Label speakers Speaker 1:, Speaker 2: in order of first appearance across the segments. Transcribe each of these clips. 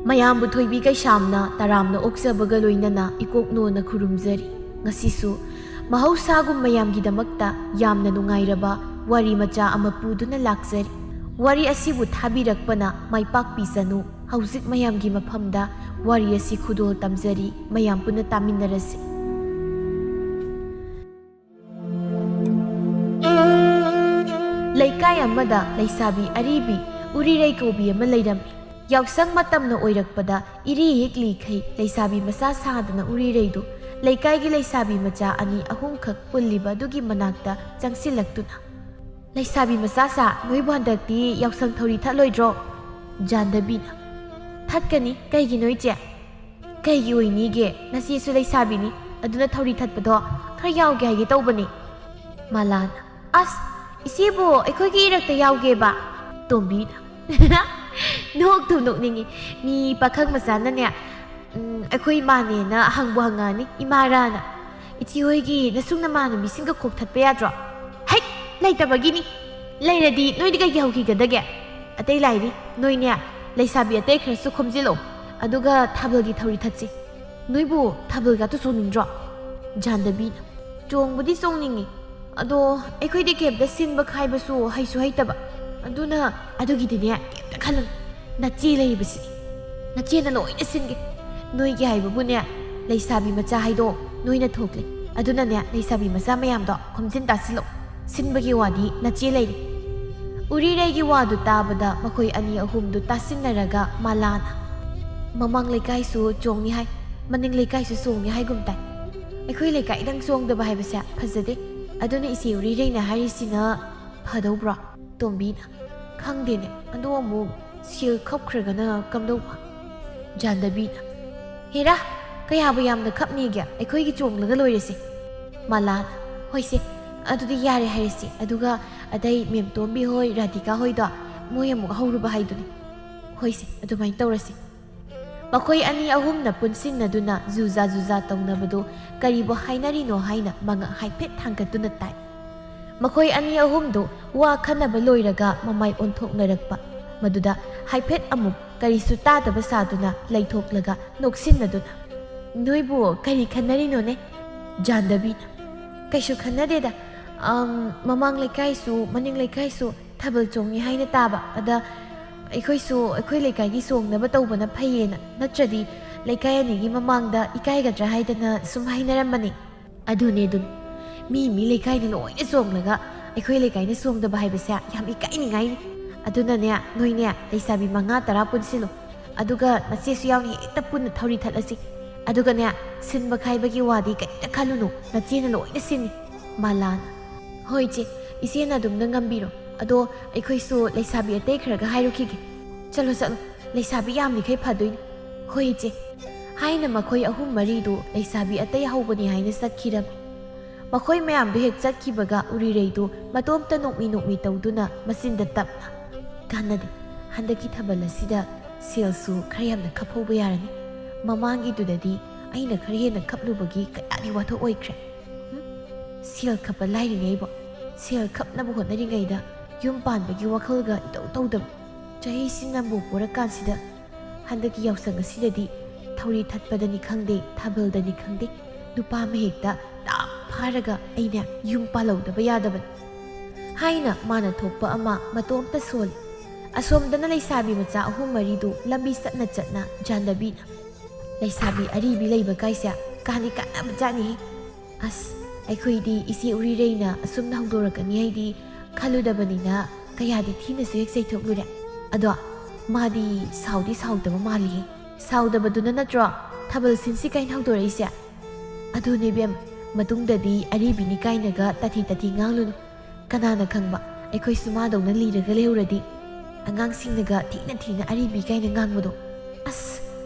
Speaker 1: ꯃꯌꯥꯝꯕꯨ ꯊꯣꯏꯕꯤ ꯀꯩꯁꯥꯝꯅ ꯇꯔꯥꯝꯅ ꯑꯣꯛꯆꯕꯒ ꯂꯣꯏꯅꯅ ꯏꯀꯣꯛꯅꯣꯅ ꯈꯨꯔꯨꯝꯖꯔꯤ꯫ ꯉꯁꯤꯁꯨ ꯃꯍꯧꯁꯥꯒꯨꯝ ꯃꯌꯥꯝꯒꯤꯗꯃꯛꯇ ꯌꯥꯝꯅ ꯅꯨꯡꯉꯥꯏꯔꯕ ꯋꯥꯔꯤ ꯃꯆꯥ ꯑꯃ ꯄꯨꯗꯨꯅ ꯂꯥꯛꯆꯔꯤ꯫ ꯋꯥꯔꯤ ꯑꯁꯤꯕꯨ ꯊꯥꯕꯤꯔꯛꯄꯅ ꯃꯥꯏꯄꯥꯛꯄꯤꯁꯅꯨ꯫ ꯍꯧꯖꯤꯛ ꯃꯌꯥꯝꯒꯤ ꯃꯐꯝꯗ ꯋꯥꯔꯤ ꯑꯁꯤ ꯈꯨꯗꯣꯜ ꯇꯝꯖꯔꯤ꯫ ꯃꯌꯥꯝ ꯄꯨꯟꯅ ꯇꯥꯃꯤꯟꯅꯔꯁꯤ꯫ ꯂꯩꯀꯥꯏ ꯑꯃꯗ ꯂꯩꯁꯥꯕꯤ ꯑꯔꯤꯕꯤ ꯎꯔꯤꯔꯩ ꯀꯧꯕꯤ ꯑꯃ ꯂꯩꯔꯝꯃꯤ꯫ ꯌꯥꯎꯁꯪ ꯃꯇꯝꯅ ꯑꯣꯏꯔꯛꯄꯗ ꯏꯔꯤ ꯍꯦꯛꯂꯤꯈꯩ ꯂꯩꯁꯥꯕꯤ ꯃꯆꯥ ꯁꯥꯗꯅ ꯎꯔꯤꯔꯩꯗꯨ ꯂꯩꯀꯥꯏꯒꯤ ꯂꯩꯁꯥꯕꯤ ꯃꯆꯥ ꯑꯅꯤ ꯑꯍꯨꯝꯈꯛ ꯄꯨꯜꯂꯤꯕ ꯑꯗꯨꯒꯤ ꯃꯅꯥꯛꯇ ꯆꯪꯁꯤꯜꯂꯛꯇꯨꯅ, "ꯂꯩꯁꯥꯕꯤ ꯃꯆꯥꯁꯥ, ꯅꯣꯏꯕꯨ ꯍꯟꯗꯛꯇꯤ ꯌꯥꯎꯁꯪ ꯊꯧꯔꯤ ꯊꯠꯂꯣꯏꯗ꯭ꯔꯣ?" ꯖꯥꯟꯗꯕꯤꯅ, "ꯊꯠꯀꯅꯤ, ꯀꯩꯒꯤꯅꯣ ꯏꯆꯦ?" "ꯀꯩꯒꯤ ꯑꯣꯏꯅꯤꯒꯦ? ꯅꯆꯦꯁꯨ ꯂꯩꯁꯥꯕꯤꯅꯤ, ꯑꯗꯨꯅ ꯊꯧꯔꯤ ꯊꯠꯄꯗꯣ ꯈꯔ ꯌꯥꯎꯒꯦ ꯍꯥꯏꯒꯦ ꯇꯧꯕꯅꯤ." ꯃꯥꯂꯥꯅ, "ꯑꯁ, ꯏꯆꯦꯕꯨ ꯑꯩꯈꯣꯏꯒꯤ ꯏꯔꯛꯇ ꯌꯥꯎꯒꯦꯕ?" ꯇꯣꯝꯕꯤꯅ, "ꯅꯣꯛꯇꯨ ꯅꯣꯛꯅꯤꯡꯉꯤ, ꯃꯤ ꯄꯥꯈꯪ ꯃꯆꯥꯅꯅꯦ ꯑꯩꯈꯣꯏ ꯏꯃꯥꯅꯦꯅ ꯍꯪꯕꯨ ꯍꯪꯉꯛꯑꯅꯤ, ꯏꯃꯥꯔꯥꯅ꯫ ꯏꯆꯦ ꯍꯣꯏꯒꯤ ꯅꯁꯨꯡ ꯅꯃꯥꯟꯅꯕꯤꯁꯤꯡꯒ ꯀꯣꯛ ꯊꯠꯄ ꯌꯥꯗ꯭ꯔꯣ?" "ꯍꯩꯠ, ꯂꯩꯇꯕꯒꯤꯅꯤ, ꯂꯩꯔꯗꯤ ꯅꯣꯏꯗꯤ ꯀꯩꯒꯤ ꯍꯧꯈꯤꯒꯗꯒꯦ? ꯑꯇꯩ ꯂꯥꯏꯔꯤ, ꯅꯣꯏꯅꯦ ꯂꯩꯁꯥꯕꯤ ꯑꯇꯩ ꯈꯔꯁꯨ ꯈꯣꯝꯖꯤꯜꯂꯛꯑꯣ, ꯑꯗꯨꯒ ꯊꯥꯕꯜꯒꯤ ꯊꯧꯔꯤ ꯊꯠꯁꯤ꯫ ꯅꯣꯏꯕꯨ ꯊꯥꯕꯜꯒꯇꯨ ꯆꯣꯡꯅꯤꯡꯗ꯭ꯔꯣ?" ꯖꯥꯟꯗꯕꯤꯅ, "ꯆꯣꯡꯕꯨꯗꯤ ꯆꯣꯡꯅꯤꯡꯉꯤ, ꯑꯗꯣ ꯑꯩꯈꯣꯏꯗꯤ ꯀꯦꯝꯇ ꯁꯤꯟꯕ ꯈꯥꯏꯕꯁꯨ ꯍꯩꯁꯨ ꯍꯩꯇꯕ, ꯑꯗꯨꯒꯤꯗꯤꯅꯦ ꯀꯦꯝꯇ ꯈꯜꯂꯨꯅꯨ, ꯅꯆꯦ ꯂꯩꯔꯤꯕꯁꯤꯗꯤ, ꯅꯆꯦꯅ ꯂꯣꯏꯅ ꯁꯤꯟꯒꯦ꯫ ꯅꯣꯏꯒꯤ ꯍꯥꯏꯕꯕꯨꯅꯦ, ꯂꯩꯁꯥꯕꯤ ꯃꯆꯥ ꯍꯥꯏꯗꯣ ꯅꯣꯏꯅ ꯊꯣꯛꯂꯦ, ꯑꯗꯨꯅꯅꯦ ꯂꯩꯁꯥꯕꯤ ꯃꯆꯥ ꯃꯌꯥꯝꯗꯣ ꯈꯣꯝꯖꯤꯟ ꯇꯥꯁꯤꯜꯂꯛꯑꯣ, ꯁꯤꯟꯕꯒꯤ ꯋꯥꯗꯤ ꯅꯆꯦ ꯂꯩꯔꯤ." ꯎꯔꯤꯔꯩꯒꯤ ꯋꯥꯗꯨ ꯇꯥꯕꯗ ꯃꯈꯣꯏ ꯑꯅꯤ ꯑꯍꯨꯝꯗꯨ ꯇꯥꯁꯤꯟꯅꯔꯒ ꯃꯥꯂꯥꯅ, "ꯃꯃꯥꯡ ꯂꯩꯀꯥꯏꯁꯨ ꯆꯣꯡꯅꯤ ꯍꯥꯏ, ꯃꯅꯤꯡ ꯂꯩꯀꯥꯏꯁꯨ ꯆꯣꯡꯅꯤ ꯍꯥꯏꯒꯨꯝ ꯇꯥꯏ. ꯑꯩꯈꯣই ꯂꯩꯀꯥꯏꯗꯪ ꯆꯣꯡꯗꯕ ꯍꯥꯏꯕꯁꯦ ꯐꯖꯗꯦ, ꯑꯗꯨꯅ ꯏꯆꯦ ꯎꯔꯤꯔꯩꯅ ꯍꯥꯏꯔꯤꯁꯤꯅ ꯐꯗꯧꯕ꯭ꯔꯣ?" ꯇꯣꯝꯕꯤꯅ, "ꯈꯪꯗꯦꯅꯦ, ꯑꯗꯣ ꯑꯃꯨꯛ ꯁꯦꯜ ꯈꯞꯈ꯭ꯔꯒꯅ ꯀꯝꯗꯧꯕ?" ꯖꯥꯟꯗꯕꯤꯅ, "ꯍꯦꯔꯥ, ꯀꯌꯥꯕꯨ ꯌꯥꯝꯅ ꯈꯞꯅꯤꯒꯦ, ꯑꯩꯈꯣꯏꯒꯤ ꯆꯣꯡꯂꯒ ꯂꯣꯏꯔꯁꯤ." ꯃꯥꯂꯥꯅ, "ꯍꯣꯏꯁꯦ, ꯑꯗꯨꯗꯤ ꯌꯥꯔꯦ ꯍꯥꯏꯔꯁꯤ, ꯑꯗꯨꯒ ꯑꯇꯩ ꯃꯦꯝꯇꯣꯝꯕꯤ ꯍꯣꯏ, ꯔꯥꯙꯤꯀꯥ ꯍꯣꯏꯗꯣ ꯃꯣꯏ ꯑꯃꯨꯛ ꯍꯧꯔꯨꯕ ꯍꯥꯏꯗꯨꯅꯤ." "ꯍꯣꯏꯁꯦ, ꯑꯗꯨꯃꯥꯏꯅ ꯇꯧꯔꯁꯤ." ꯃꯈꯣꯏ ꯑꯅꯤ ꯑꯍꯨꯝꯅ ꯄꯨꯟꯁꯤꯟꯅꯗꯨꯅ ꯖꯨꯖꯥ ꯖꯨꯖꯥ ꯇꯧꯅꯕꯗꯨ ꯀꯔꯤꯕꯨ ꯍꯥꯏꯅꯔꯤꯅꯣ ꯍꯥꯏꯅ ꯃꯉꯛ ꯍꯥꯏꯐꯦꯠ ꯊꯥꯡꯒꯠꯇꯨꯅ ꯇꯥꯏ꯫ ꯃꯈꯣꯏ ꯑꯅꯤ ꯑꯍꯨꯝꯗꯨ ꯋꯥ ꯈꯟꯅꯕ ꯂꯣꯏꯔꯒ ꯃꯃꯥꯏ ꯑꯣꯟꯊꯣꯛꯅꯔꯛꯄ, ꯃꯗꯨꯗ ꯍꯥꯏꯐꯦꯠ ꯑꯃꯨꯛ ꯀꯔꯤꯁꯨ ꯇꯥꯗꯕ ꯁꯥꯗꯨꯅ ꯂꯩꯊꯣꯛꯂꯒ ꯅꯣꯛꯁꯤꯟꯅꯗꯨꯅ, "ꯅꯣꯏꯕꯨ ꯀꯔꯤ ꯈꯟꯅꯔꯤꯅꯣꯅꯦ?" ꯖꯥꯟꯗꯕꯤꯅ, "ꯀꯩꯁꯨ ꯈꯟꯅꯗꯦꯗ, ꯃꯃꯥꯡ ꯂꯩꯀꯥꯏꯁꯨ ꯃꯅꯤꯡ ꯂꯩꯀꯥꯏꯁꯨ ꯊꯥꯕꯜ ꯆꯣꯡꯉꯤ ꯍꯥꯏꯅ ꯇꯥꯕ, ꯑꯗ ꯑꯩꯈꯣꯏꯁꯨ ꯑꯩꯈꯣꯏ ꯂꯩꯀꯥꯏꯒꯤ ꯆꯣꯡꯅꯕ ꯇꯧꯕꯅ ꯐꯩꯌꯦꯅ, ꯅꯠꯇ꯭ꯔꯗꯤ ꯂꯩꯀꯥꯏ ꯑꯅꯤꯒꯤ ꯃꯃꯥꯡꯗ ꯏꯀꯥꯏꯒꯗ꯭ꯔꯥ ꯍꯥꯏꯗꯅ ꯁꯨꯝ ꯍꯥꯏꯅꯔꯝꯕꯅꯤ." "ꯑꯗꯨꯅꯤ, ꯃꯤ ꯂꯩꯀꯥꯏꯅ ꯂꯣꯏꯅ ꯆꯣꯡꯂꯒ ꯑꯩꯈꯣꯏ ꯂꯩꯀꯥꯏꯅ ꯆꯣꯡꯗꯕ ꯍꯥꯏꯕꯁꯦ ꯌꯥꯝ ꯏꯀꯥꯏꯅꯤꯡꯉꯥꯏꯅꯤ. ꯑꯗꯨꯅꯅꯦ, ꯅꯣꯏꯅꯦ ꯂꯩꯁꯥꯕꯤ 5-10 ꯄꯨꯟꯁꯤꯜꯂꯨ, ꯑꯗꯨꯒ ꯅꯆꯦꯁꯨ ꯌꯥꯎꯅ ꯍꯦꯛꯇ ꯄꯨꯟꯅ ꯊꯧꯔꯤ ꯊꯠꯂꯁꯤ. ꯑꯗꯨꯒꯅꯦ, ꯁꯤꯟꯕ ꯈꯥꯏꯕꯒꯤ ꯋꯥꯗꯤ ꯀꯩꯝꯇ ꯈꯜꯂꯨꯅꯨ, ꯅꯆꯦꯅ ꯂꯣꯏꯅ ꯁꯤꯟꯅꯤ." ꯃꯥꯂꯥꯅ, "ꯍꯣꯏ ꯏꯆꯦ, ꯏꯆꯦꯅ ꯑꯗꯨꯝꯅ ꯉꯝꯕꯤꯔꯣ. ꯑꯗꯣ ꯑꯩꯈꯣꯏꯁꯨ ꯂꯩꯁꯥꯕꯤ ꯑꯇꯩ ꯈꯔꯒ ꯍꯥꯏꯔꯨꯈꯤꯒꯦ. ꯆꯠꯂꯣ, ꯂꯩꯁꯥꯕꯤ ꯌꯥꯝꯂꯤꯈꯩ ꯐꯗꯣꯏꯅꯤ." "ꯍꯣꯏ ꯏꯆꯦ." ꯍꯥꯏꯅ ꯃꯈꯣꯏ 3-4ꯗꯨ ꯂꯩꯁꯥꯕꯤ ꯑꯇꯩ ꯍꯧꯕꯅꯤ ꯍꯥꯏꯅ ꯆꯠꯈꯤꯔꯝꯃꯤ꯫ ꯃꯈꯣꯏ ꯃꯌꯥꯝꯗꯨ ꯍꯦꯛ ꯆꯠꯈꯤꯕꯒ ꯎꯔꯤꯔꯩꯗꯨ ꯃꯇꯣꯝꯇ ꯅꯣꯛꯃꯤ ꯇꯧꯗꯨꯅ ꯃꯆꯤꯟꯗ ꯇꯞꯅ, "ꯀꯥꯟꯅꯗꯦ, ꯍꯟꯗꯛꯀꯤ ꯊꯥꯕꯜ ꯑꯁꯤꯗ ꯁꯦꯜꯁꯨ ꯈꯔ ꯌꯥꯝꯅ ꯈꯞꯍꯧꯕ ꯌꯥꯔꯅꯤ. ꯃꯃꯥꯡꯒꯤꯗꯨꯗꯗꯤ ꯑꯩꯅ ꯈꯔ ꯍꯦꯟꯅ ꯈꯞꯂꯨꯕꯒꯤ ꯀꯌꯥꯗꯤ ꯋꯥꯊꯣꯛ ꯑꯣꯏꯈ꯭ꯔꯦ. ꯁꯦꯜ ꯈꯞꯄ ꯂꯥꯏꯔꯤꯉꯩꯕꯣ, ꯁꯦꯜ ꯈꯞꯅꯕ ꯍꯣꯠꯅꯔꯤꯉꯩꯗ ꯌꯨꯝ ꯄꯥꯟꯕꯒꯤ ꯋꯥꯈꯜꯒ ꯏꯇꯧ ꯇꯧꯗꯕ. ꯆꯍꯤꯁꯤꯅꯕꯨ ꯄꯣꯔꯀꯥꯟꯁꯤꯗ ꯍꯟꯗꯛꯀꯤ ꯌꯥꯎꯁꯪ ꯑꯁꯤꯗꯗꯤ ꯊꯧꯔꯤ ꯊꯠꯄꯗꯅꯤ ꯈꯪꯗꯦ, ꯊꯥꯕꯜꯗꯅꯤ ꯈꯪꯗे, ꯅꯨꯄꯥ ꯑꯃ ꯍꯦꯛꯇ ꯇꯥꯞ ꯐꯥꯔꯒ ꯑꯩꯅ ꯌꯨꯝ ꯄꯥꯜꯍꯧꯗꯕ ꯌꯥꯗꯕꯅꯤ." ꯍꯥꯏꯅ ꯃꯥꯅ ꯊꯣꯛꯄ ꯑꯃ ꯃꯇꯣꯝꯇ ꯁꯣꯜꯂꯤ꯫ ꯑꯁꯣꯝꯗꯅ ꯂꯩꯁꯥꯕꯤ ꯃꯆꯥ 3-4ꯗꯨ ꯂꯝꯕꯤ ꯆꯠꯅ ꯖꯥꯟꯗꯕꯤꯅ, "ꯂꯩꯁꯥꯕꯤ ꯑꯔꯤꯕꯤ ꯂꯩꯕ ꯀꯥꯏꯁꯦ ꯀꯥꯟꯗꯤ ꯀꯥꯟꯅꯕ ꯖꯥꯠꯅꯤꯍꯦ. ꯑꯁ, ꯑꯩꯈꯣꯏꯗꯤ ꯏꯆꯦ ꯎꯔꯤꯔꯩꯅ ꯑꯁꯨꯝꯅ ꯍꯧꯗꯣꯔꯛꯀꯅꯤ ꯍꯥꯏꯗꯤ ꯈꯜꯂꯨꯗꯕꯅꯤꯅ ꯀꯌꯥꯗꯤ ꯊꯤꯅꯁꯨ ꯍꯦꯛ ꯆꯩꯊꯣꯛꯂꯨꯔꯦ. ꯑꯗꯣ ꯃꯥꯗꯤ ꯁꯥꯎꯗꯤ ꯁꯥꯎꯗꯕ ꯃꯥꯜꯂꯤꯍꯦ. ꯁꯥꯎꯗꯕꯗꯨꯅ ꯅꯠꯇ꯭ꯔꯣ ꯊꯥꯕꯜ ꯁꯤꯟꯁꯤ ꯀꯥꯏꯅ ꯍꯧꯗꯣꯔꯛꯏꯁꯦ? ꯑꯗꯨꯅꯦ ꯕꯦꯝ, ꯃꯇꯨꯡꯗꯗꯤ ꯑꯔꯤꯕꯤꯅꯤ ꯀꯥꯏꯅꯒ ꯇꯥꯊꯤ ꯉꯥꯡꯂꯨꯅꯨ. ꯀꯅꯥꯅ ꯈꯪꯕ, ꯑꯩꯈꯣꯏꯁꯨ ꯃꯥꯗꯧꯅ ꯂꯤꯔꯒ ꯂꯩꯍꯧꯔꯗꯤ ꯑꯉꯥꯡꯁꯤꯡꯅꯒ ꯊꯤꯅ ꯑꯔꯤꯕꯤ ꯀꯥꯏꯅ ꯉꯥꯡꯕꯗꯣ. ꯑꯁ,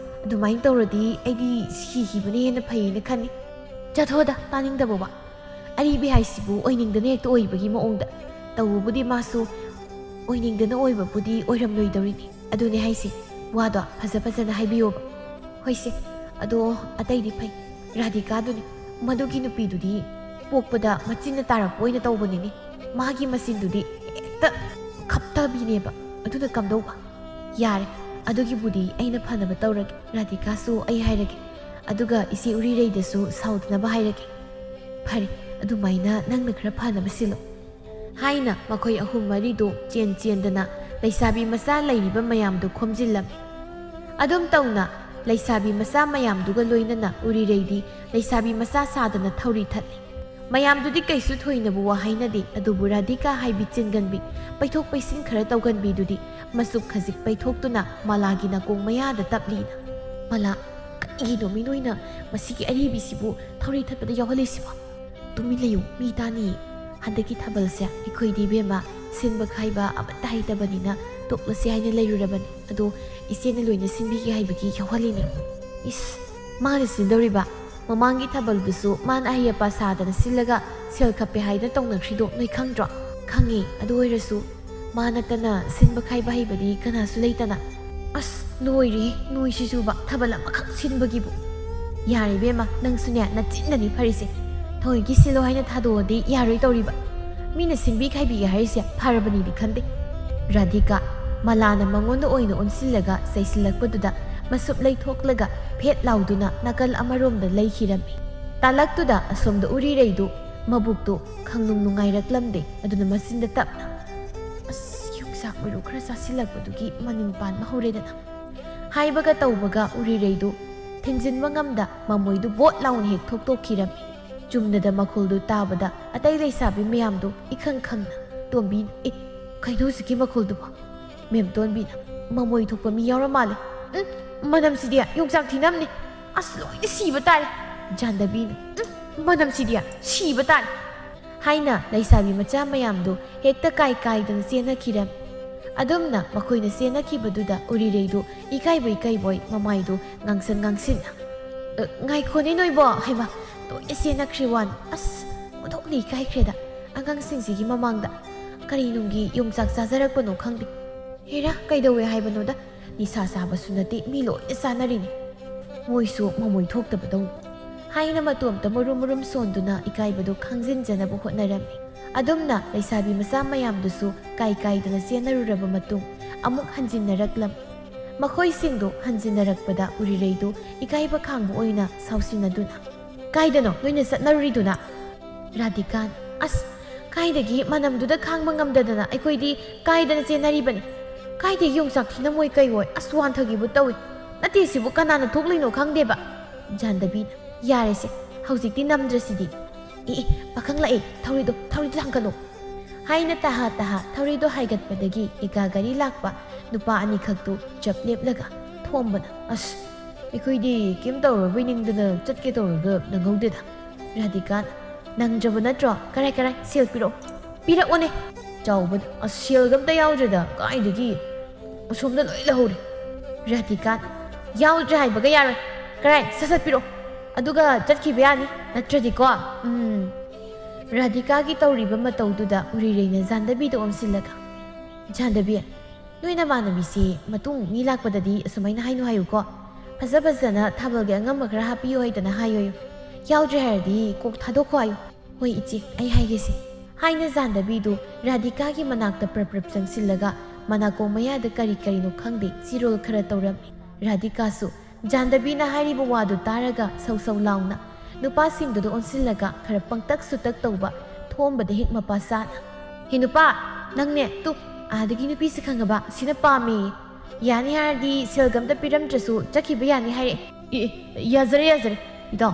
Speaker 1: ꯑꯗꯨꯃꯥꯏꯅ ꯇꯧꯔꯗꯤ ꯑꯩꯗꯤ ꯁꯤꯈꯤꯕꯅ ꯍꯦꯟꯅ ꯐꯩꯌꯦꯅꯈꯟꯅꯤ. ꯆꯠꯊꯣꯗ, ꯇꯥꯅꯤꯡꯗꯕ ꯋꯥ. ꯑꯔꯤꯕꯤ ꯍꯥꯏꯁꯤꯕꯨ ꯑꯣꯏꯅꯤꯡꯗꯅ ꯍꯦꯛꯇ ꯑꯣꯏꯕꯒꯤ ꯃꯑꯣꯡꯗ ꯇꯧꯕꯕꯨꯗꯤ ꯃꯥꯁꯨ ꯑꯣꯏꯅꯤꯡꯗꯅ ꯑꯣꯏꯕꯕꯨꯗꯤ ꯑꯣꯏꯔꯝꯂꯣꯏꯗꯧꯔꯤꯅꯤ. ꯑꯗꯨꯅꯦ ꯍꯥꯏꯁꯤ, ꯋꯥꯗꯣ ꯐꯖꯅ ꯍꯥꯏꯕꯤꯌꯣꯕ." "ꯍꯣꯏꯁꯦ, ꯑꯗꯣ ꯑꯇꯩꯗꯤ ꯐꯩ. ꯔꯥꯙꯤꯀꯥꯗꯨꯅꯤ, ꯃꯗꯨꯒꯤ ꯅꯨꯄꯤꯗꯨꯗꯤ ꯄꯣꯛꯄꯗ ꯃꯆꯤꯟꯅ ꯇꯥꯔꯛꯄ ꯑꯣꯏꯅ ꯇꯧꯕꯅꯤꯅꯦ ꯃꯥꯒꯤ ꯃꯆꯤꯟꯗꯨꯗꯤ ꯍꯦꯛꯇ ꯈꯞꯊꯕꯤꯅꯦꯕ ꯑꯗꯨꯅ ꯀꯝꯗꯧꯕ ꯌꯥꯔꯦ ꯑꯗꯨꯒꯤꯕꯨꯗꯤ ꯑꯩꯅ ꯐꯅꯕ ꯇꯧꯔꯒꯦ ꯔꯥꯙꯤꯀꯥꯁꯨ ꯑꯩ ꯍꯥꯏꯔꯒꯦ ꯑꯗꯨꯒ ꯏꯆꯦ ꯎꯔꯤꯔꯩꯗꯁꯨ ꯁꯥꯎꯗꯅꯕ ꯍꯥꯏꯔꯒꯦ ꯐꯔꯦ ꯑꯗꯨꯃꯥꯏꯅ ꯅꯪꯅ ꯈꯔ ꯐꯅꯕ ꯁꯤꯜꯂꯣ ꯍꯥꯏꯅ ꯃꯈꯣꯏ ꯑꯍꯨꯝ ꯃꯔꯤꯗꯨ ꯆꯦꯟꯗꯅ ꯂꯩꯁꯥꯕꯤ ꯃꯆꯥ ꯂꯩꯔꯤꯕ ꯃꯌꯥꯝꯗꯨ ꯈꯣꯝꯖꯤꯜꯂꯝꯃꯤ ꯑꯗꯨꯝ ꯇꯧꯅ ꯂꯩꯁꯥꯕꯤ ꯃꯆꯥ ꯃꯌꯥꯝꯗꯨꯒ ꯂꯣꯏꯅꯅ ꯎꯔꯤꯔꯩꯗꯤ ꯂꯩꯁꯥꯕꯤ ꯃꯆꯥ ꯁꯥꯗꯅ ꯊꯧꯔꯤ ꯊꯠꯂꯤ ꯃꯌꯥꯝꯗꯨꯗꯤ ꯀꯩꯁꯨ ꯊꯣꯏꯅꯕꯨ ꯋꯥ ꯍꯥꯏꯅꯗꯦ ꯑꯗꯨꯕꯨ ꯔꯥꯙꯤꯀꯥ ꯍꯥꯏꯕꯤ ꯆꯤꯟꯒꯟꯕꯤ ꯄꯩꯊꯣꯛ ꯄꯩꯁꯤꯟ ꯈꯔ ꯇꯧꯒꯟꯕꯤꯗꯨꯗꯤ ꯃꯆꯨꯞ ꯈꯖꯤꯛ ꯄꯩꯊꯣꯛꯇꯨꯅ ꯃꯂꯥꯒꯤ ꯅꯥꯀꯣꯡ ꯃꯌꯥꯗ ꯇꯞꯂꯤꯅ ꯃꯂꯥ ꯀꯩꯒꯤꯅꯣ ꯃꯤ ꯅꯣꯏꯅ ꯃꯁꯤꯒꯤ ꯑꯔꯤꯕꯤꯁꯤꯕꯨ ꯊꯧꯔꯤ ꯊꯠꯄꯗ ꯌꯥꯎꯍꯜꯂꯤꯁꯤꯕꯣ ꯇꯨꯃꯤꯟ ꯂꯩꯌꯨ ꯃꯤ ꯇꯥꯅꯤ ꯍꯟꯗꯛꯀꯤ ꯊꯥꯕꯜꯁꯦ ꯑꯩꯈꯣꯏꯗꯤ ꯏꯕꯦꯝꯃ ꯁꯤꯟꯕ ꯈꯥꯏꯕ ꯑꯃꯠꯇ ꯍꯩꯇꯕꯅꯤꯅ ꯇꯣꯛꯂꯁꯤ ꯍꯥꯏꯅ ꯂꯩꯔꯨꯔꯕꯅꯤ ꯑꯗꯣ ꯏꯆꯦꯅ ꯂꯣꯏꯅ ꯁꯤꯟꯕꯤꯒꯦ ꯍꯥꯏꯕꯒꯤ ꯌꯥꯎꯍꯜꯂꯤꯅꯦ ꯏꯁ ꯃꯥꯅ ꯁꯤꯟꯗꯧꯔꯤꯕ ꯃꯃꯥꯡꯒꯤ ꯊꯥꯕꯜꯗꯨꯁꯨ ꯃꯥꯅ ꯑꯍꯩ ꯑꯄꯥ ꯁꯥꯗꯅ ꯁꯤꯜꯂꯒ ꯁꯦꯜ ꯈꯞꯄꯦ ꯍꯥꯏꯗꯅ ꯇꯧꯅꯈ꯭ꯔꯤꯗꯣ ꯅꯣꯏ ꯈꯪꯗ꯭ꯔꯣ ꯈꯪꯉꯤ ꯑꯗꯨ ꯑꯣꯏꯔꯁꯨ ꯃꯥ ꯅꯠꯇꯅ ꯁꯤꯟꯕ ꯈꯥꯏꯕ ꯍꯩꯕꯗꯤ ꯀꯅꯥꯁꯨ ꯂꯩꯇꯅ ꯑꯁ ꯂꯣꯏꯔꯦ ꯅꯣꯏꯁꯤꯁꯨꯕ ꯊꯥꯕꯜ ꯑꯃꯈꯛ ꯁꯤꯟꯕꯒꯤꯕꯨ ꯌꯥꯔꯦ ꯏꯕꯦꯝꯃ ꯅꯪꯁꯨꯅꯦ ꯅꯆꯤꯟꯅꯅꯤ ꯐꯔꯤꯁꯦ ꯊꯑꯣꯏꯒꯤ ꯁꯤꯜꯂꯣ ꯍꯥꯏꯅ ꯊꯥꯗꯣꯛꯑꯗꯤ ꯌꯥꯔꯣꯏ ꯇꯧꯔꯤꯕ ꯃꯤꯅ ꯁꯤꯟꯕꯤ ꯈꯥꯏꯕꯤꯒꯦ ꯍꯥꯏꯔꯤꯁꯦ ꯐꯔꯕꯅꯤꯗꯤ ꯈꯟꯗꯦ ꯔꯥꯙꯤꯀꯥ ꯃꯂꯥꯅ ꯃꯉꯣꯟꯗ ꯑꯣꯏꯅ ꯑꯣꯟꯁꯤꯜꯂꯒ ꯆꯩꯁꯤꯜꯂꯛꯄꯗꯨꯗ ꯃꯁꯨꯞ ꯂꯩꯊꯣꯛꯂꯒ ꯐꯦꯠ ꯂꯥꯎꯗꯨꯅ ꯅꯥꯀꯜ ꯑꯃꯔꯣꯝꯗ ꯂꯩꯈꯤꯔꯝꯃꯤ ꯇꯥꯂꯛꯇꯨꯗ ꯑꯁꯣꯝꯗ ꯎꯔꯤꯔꯩꯗꯨ ꯃꯕꯨꯛꯇꯨ ꯈꯪꯅꯨꯡ ꯅꯨꯡꯉꯥꯏꯔꯛꯂꯝꯗꯦ ꯑꯗꯨꯅ ꯃꯆꯤꯟꯗ ꯇꯞꯅ ꯑꯁ ꯌꯣꯡꯆꯥꯛ ꯃꯔꯨ ꯈꯔ ꯆꯥꯁꯤꯜꯂꯛꯄꯗꯨꯒꯤ ꯃꯅꯤꯡ ꯄꯥꯟꯕ ꯍꯧꯔꯦꯗꯅ ꯍꯥꯏꯕꯒ ꯇꯧꯕꯒ ꯎꯔꯤꯔꯩꯗꯨ ꯊꯤꯡꯖꯤꯟꯕ ꯉꯝꯗ ꯃꯃꯣꯏꯗꯨ ꯕꯣꯠ ꯂꯥꯎꯅ ꯍꯦꯛ ꯊꯣꯛꯇꯣꯛꯈꯤꯔꯝꯃꯤ ꯆꯨꯝꯅꯗ ꯃꯈꯣꯜꯗꯨ ꯇꯥꯕꯗ ꯑꯇꯩ ꯂꯩꯁꯥꯕꯤ ꯃꯌꯥꯝꯗꯨ ꯏꯈꯪ ꯈꯪꯅ ꯇꯣꯝꯕꯤꯅ ꯀꯩꯅꯣ ꯍꯧꯖꯤꯛꯀꯤ ꯃꯈꯣꯜꯗꯨꯕꯣ ꯃꯦꯝꯇꯣꯟꯕꯤꯅ ꯃꯃꯣꯏ ꯊꯣꯛꯄ ꯃꯤ ꯌꯥꯎꯔ ꯃꯥꯜꯂꯦ ꯃꯅꯝꯁꯤꯗꯤ ꯌꯣꯡꯆꯥꯛ ꯊꯤꯅꯝꯅꯤ ꯑꯁ ꯂꯣꯏꯅ ꯁꯤꯕ ꯇꯥꯔꯦ ꯖꯥꯟꯗꯕꯤꯅ ꯃꯅꯝꯁꯤꯗꯤ ꯁꯤꯕ ꯇꯥꯔꯦ ꯍꯥꯏꯅ ꯂꯩꯁꯥꯕꯤ ꯃꯆꯥ ꯃꯌꯥꯝꯗꯨ ꯍꯦꯛꯇ ꯀꯥꯏꯗꯅ ꯆꯦꯟꯅꯈꯤꯔꯝꯃꯤ ꯑꯗꯨꯝꯅ ꯃꯈꯣꯏꯅ ꯆꯦꯟꯅꯈꯤꯕꯗꯨꯗ ꯎꯔꯤꯔꯩꯗꯨ ꯏꯀꯥꯏꯕꯣꯏ ꯃꯃꯥꯏꯗꯨ ꯉꯥꯡꯁꯤꯟꯅ ꯉꯥꯏꯈꯣꯅꯦ ꯅꯣꯏꯕꯣ ꯍꯩꯃ ꯂꯣꯏꯅ ꯆꯦꯟꯅꯈ꯭ꯔꯤ ꯋꯥꯅꯤ ꯑꯁ ꯑꯣꯟꯊꯣꯛꯅ ꯏꯀꯥꯏꯈ꯭ꯔꯦꯗ ꯑꯉꯥꯡꯁꯤꯡꯁꯤꯒꯤ ꯃꯃꯥꯡꯗ ꯀꯔꯤꯅꯨꯡꯒꯤ ꯌꯣꯡꯆꯥꯛ ꯆꯥꯖꯔꯛꯄꯅꯣ ꯈꯪꯗꯦ ꯍꯦꯔꯥ ꯀꯩꯗꯧꯋꯦ ꯍꯥꯏꯕꯅꯣꯗ ꯅꯤꯁꯥ ꯆꯥꯕꯁꯨ ꯅꯠꯇꯦ ꯃꯤ ꯂꯣꯏꯅ ꯆꯥꯅꯔꯤꯅꯤ ꯃꯣꯏꯁꯨ ꯃꯃꯣꯏ ꯊꯣꯛꯇꯕꯗꯧꯅꯤ ꯍꯥꯏꯅ ꯃꯇꯣꯝꯇ ꯃꯔꯨꯝ ꯁꯣꯟꯗꯨꯅ ꯏꯀꯥꯏꯕꯗꯨ ꯈꯪꯖꯤꯟꯖꯅꯕ ꯍꯣꯠꯅꯔꯝꯃꯤ ꯑꯗꯨꯝꯅ ꯂꯩꯁꯥꯕꯤ ꯃꯆꯥ ꯃꯌꯥꯝꯗꯨꯁꯨ ꯀꯥꯏꯗꯅ ꯆꯦꯟꯅꯔꯨꯔꯕ ꯃꯇꯨꯡ ꯑꯃꯨꯛ ꯍꯟꯖꯤꯟꯅꯔꯛꯂꯝꯃꯤ ꯃꯈꯣꯏꯁꯤꯡꯗꯨ ꯍꯟꯖꯤꯟꯅꯔꯛꯄꯗ ꯎꯔꯤꯔꯩꯗꯨ ꯏꯀꯥꯏꯕ ꯈꯥꯡꯕ ꯑꯣꯏꯅ ꯁꯥꯎꯁꯤꯟꯅꯗꯨꯅ ꯀꯥꯏꯗꯅꯣ ꯅꯣꯏꯅ ꯆꯠꯅꯔꯨꯔꯤꯗꯨꯅ ꯔꯥꯙꯤꯀꯥꯅ ꯑꯁ ꯀꯥꯏꯗꯒꯤ ꯃꯅꯝꯗꯨꯗ ꯈꯥꯡꯕ ꯉꯝꯗꯗꯅ ꯑꯩꯈꯣꯏꯗꯤ ꯀꯥꯏꯗꯅ ꯆꯦꯟꯅꯔꯤꯕꯅꯤ ꯀꯥꯏꯗꯒꯤ ꯌꯣꯡꯆꯥꯛ ꯊꯤꯅꯃꯣꯏ ꯀꯩꯑꯣꯏ ꯑꯁ ꯋꯥꯟꯊꯒꯤꯕꯨ ꯇꯧꯏ ꯅꯠꯇꯦ ꯁꯤꯕꯨ ꯀꯅꯥꯅ ꯊꯣꯛꯂꯤꯅꯣ ꯈꯪꯗꯦꯕ ꯖꯥꯟꯗꯕꯤꯅ ꯌꯥꯔꯦꯁꯦ ꯍꯧꯖꯤꯛꯇꯤ ꯅꯝꯗ꯭ꯔꯁꯤꯗꯤ ꯄꯥꯈꯪ ꯂꯥꯛꯑꯦ ꯊꯧꯔꯤꯗꯣ ꯊꯥꯡꯒꯠꯂꯣ ꯍꯥꯏꯅ ꯇꯍꯥ ꯊꯧꯔꯤꯗꯣ ꯍꯥꯏꯒꯠꯄꯗꯒꯤ ꯏꯀꯥ ꯒꯥꯔꯤ ꯂꯥꯛꯄ ꯅꯨꯄꯥ ꯑꯅꯤꯈꯛꯇꯨ ꯆꯞ ꯂꯦꯞꯂꯒ ꯊꯣꯝꯕꯅ ꯑꯁ ꯑꯩꯈꯣꯏꯗꯤ ꯀꯩꯝ ꯇꯧꯔꯕꯣꯏ ꯅꯤꯡꯗꯅ ꯆꯠꯀꯦ ꯇꯧꯔꯒ ꯅꯪꯍꯧꯗꯦꯗ ꯔꯥꯙꯤꯀꯥꯅ ꯅꯪꯗ꯭ꯔꯕ ꯅꯠꯇ꯭ꯔꯣ ꯀꯔꯥꯏ ꯁꯦꯜ ꯄꯤꯔꯛꯑꯣꯅꯦ ꯆꯥꯎꯕꯗ ꯑꯁ ꯁꯦꯜꯒ ꯑꯝꯇ ꯌꯥꯎꯗ꯭ꯔꯦꯗ ꯀꯥꯏꯗꯒꯤ ꯑꯁꯣꯝꯗ ꯂꯣꯏ ꯂꯧꯍꯧꯔꯦ ꯔꯥꯙꯤꯀꯥꯅ ꯌꯥꯎꯗ꯭ꯔꯦ ꯍꯥꯏꯕꯒ ꯌꯥꯔꯣꯏ ꯀꯔꯥꯏ ꯁꯠ ꯄꯤꯔꯛꯑꯣ ꯑꯗꯨꯒ ꯆꯠꯈꯤꯕ ꯌꯥꯅꯤ ꯅꯠꯇ꯭ꯔꯗꯤꯀꯣ ꯔꯥꯙꯤꯀꯥꯒꯤ ꯇꯧꯔꯤꯕ ꯃꯇꯧꯗꯨꯗ ꯎꯔꯤꯔꯩꯅ ꯖꯥꯟꯗꯕꯤꯗ ꯑꯣꯟꯁꯤꯜꯂꯒ ꯖꯥꯟꯗꯕꯤ ꯅꯣꯏ ꯅꯃꯥꯟꯅꯕꯤꯁꯤ ꯃꯇꯨꯡ ꯃꯤ ꯂꯥꯛꯄꯗꯗꯤ ꯑꯁꯨꯃꯥꯏꯅ ꯍꯥꯏꯌꯨꯀꯣ ꯐꯖꯅ ꯊꯥꯕꯜꯒꯤ ꯑꯉꯝꯕ ꯈꯔ ꯍꯥꯞꯄꯤꯌꯨ ꯍꯥꯏꯗꯅ ꯍꯥꯏꯌꯣ ꯌꯥꯎꯗ꯭ꯔꯦ ꯍꯥꯏꯔꯗꯤ ꯀꯣꯛ ꯊꯥꯗꯣꯛꯈꯣ ꯍꯥꯏꯌꯨ ꯍꯣꯏ ꯏꯆꯦ ꯑꯩ ꯍꯥꯏꯒꯦꯁꯦ ꯍꯥꯏꯅ ꯖꯥꯟꯗꯕꯤꯗꯨ ꯔꯥꯙꯤꯀꯥꯒꯤ ꯃꯅꯥꯛꯇ ꯄ꯭ꯔꯞ ꯆꯪꯁꯤꯜꯂꯒ ꯃꯅꯥꯀꯣꯡ ꯃꯌꯥꯗ ꯀꯔꯤꯅꯣ ꯈꯪꯗꯦ ꯆꯤꯔꯣꯜ ꯈꯔ ꯇꯧꯔꯝꯃꯤ ꯔꯥꯙꯤꯀꯥꯁꯨ ꯖꯥꯟꯗꯕꯤꯅ ꯍꯥꯏꯔꯤꯕ ꯋꯥꯗꯨ ꯇꯥꯔꯒ ꯁꯧ ꯂꯥꯎꯅ ꯅꯨꯄꯥꯁꯤꯡꯗꯨꯗ ꯑꯣꯟꯁꯤꯜꯂꯒ ꯈꯔ ꯄꯪꯇꯛ ꯁꯨꯇꯛ ꯇꯧꯕ ꯊꯣꯝꯕꯗ ꯍꯦꯛ ꯃꯄꯥ ꯆꯥꯅ ꯍꯦ ꯅꯨꯄꯥ ꯅꯪꯅꯦ ꯑꯥꯗꯒꯤ ꯅꯨꯄꯤꯁꯤ ꯈꯪꯉꯕ ꯁꯤꯅ ꯄꯥꯝꯃꯤ ꯌꯥꯅꯤ ꯍꯥꯏꯔꯗꯤ ꯁꯦꯜꯒ ꯑꯝꯇ ꯄꯤꯔꯝꯗ꯭ꯔꯁꯨ ꯆꯠꯈꯤꯕ ꯌꯥꯅꯤ ꯍꯥꯏꯔꯛꯑꯦ ꯌꯥꯖꯔꯦ ꯏꯇꯥꯎ